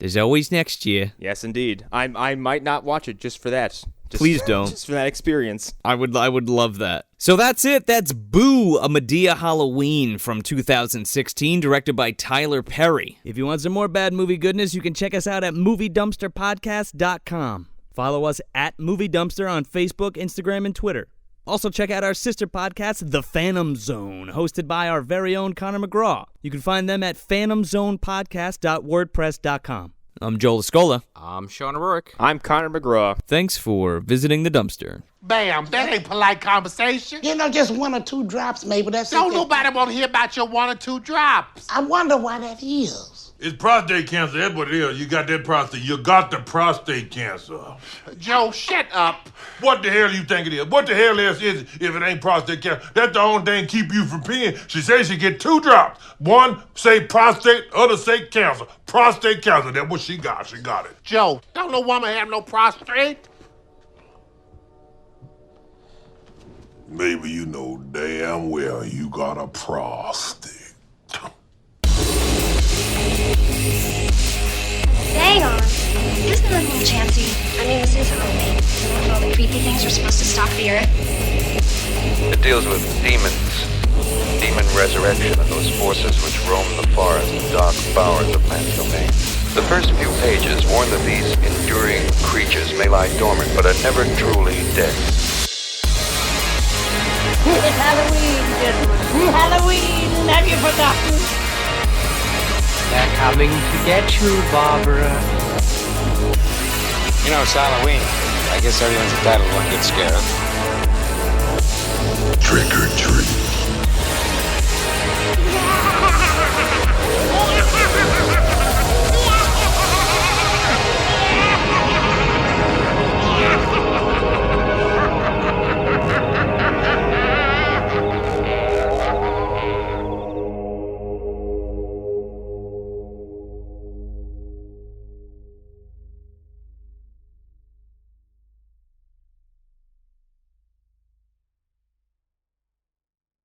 There's always next year. Yes, indeed. I might not watch it just for that. Please don't. Just for that experience. I would love that. So that's it. That's Boo, a Madea Halloween from 2016, directed by Tyler Perry. If you want some more bad movie goodness, you can check us out at MovieDumpsterPodcast.com. Follow us at Movie Dumpster on Facebook, Instagram, and Twitter. Also, check out our sister podcast, The Phantom Zone, hosted by our very own Connor McGraw. You can find them at phantomzonepodcast.wordpress.com. I'm Joel Escola. I'm Sean O'Rourke. I'm Connor McGraw. Thanks for visiting the dumpster. Bam, that ain't polite conversation. Just 1 or 2 drops, maybe. That's it. Don't nobody want to hear about your 1 or 2 drops. I wonder why that is. It's prostate cancer. That's what it is. You got that prostate. You got the prostate cancer. Joe, shut up. What the hell you think it is? What the hell is it if it ain't prostate cancer? That's the only thing keep you from peeing. She says she get 2 drops. One say prostate, other say cancer. Prostate cancer. That's what she got. She got it. Joe, don't no woman have no prostate. Maybe you know damn well you got a prostate. Hang on. Isn't it a little chancy? This is Halloween. With all the creepy things we're supposed to stalk the earth. It deals with demons, demon resurrection, and those forces which roam the forest and dark bowers of man's domain. The first few pages warn that these enduring creatures may lie dormant, but are never truly dead. It's Halloween, gentlemen. Halloween, have you forgotten? They're coming to get you, Barbara. It's Halloween. I guess everyone's entitled to one good scare. Trick or treat.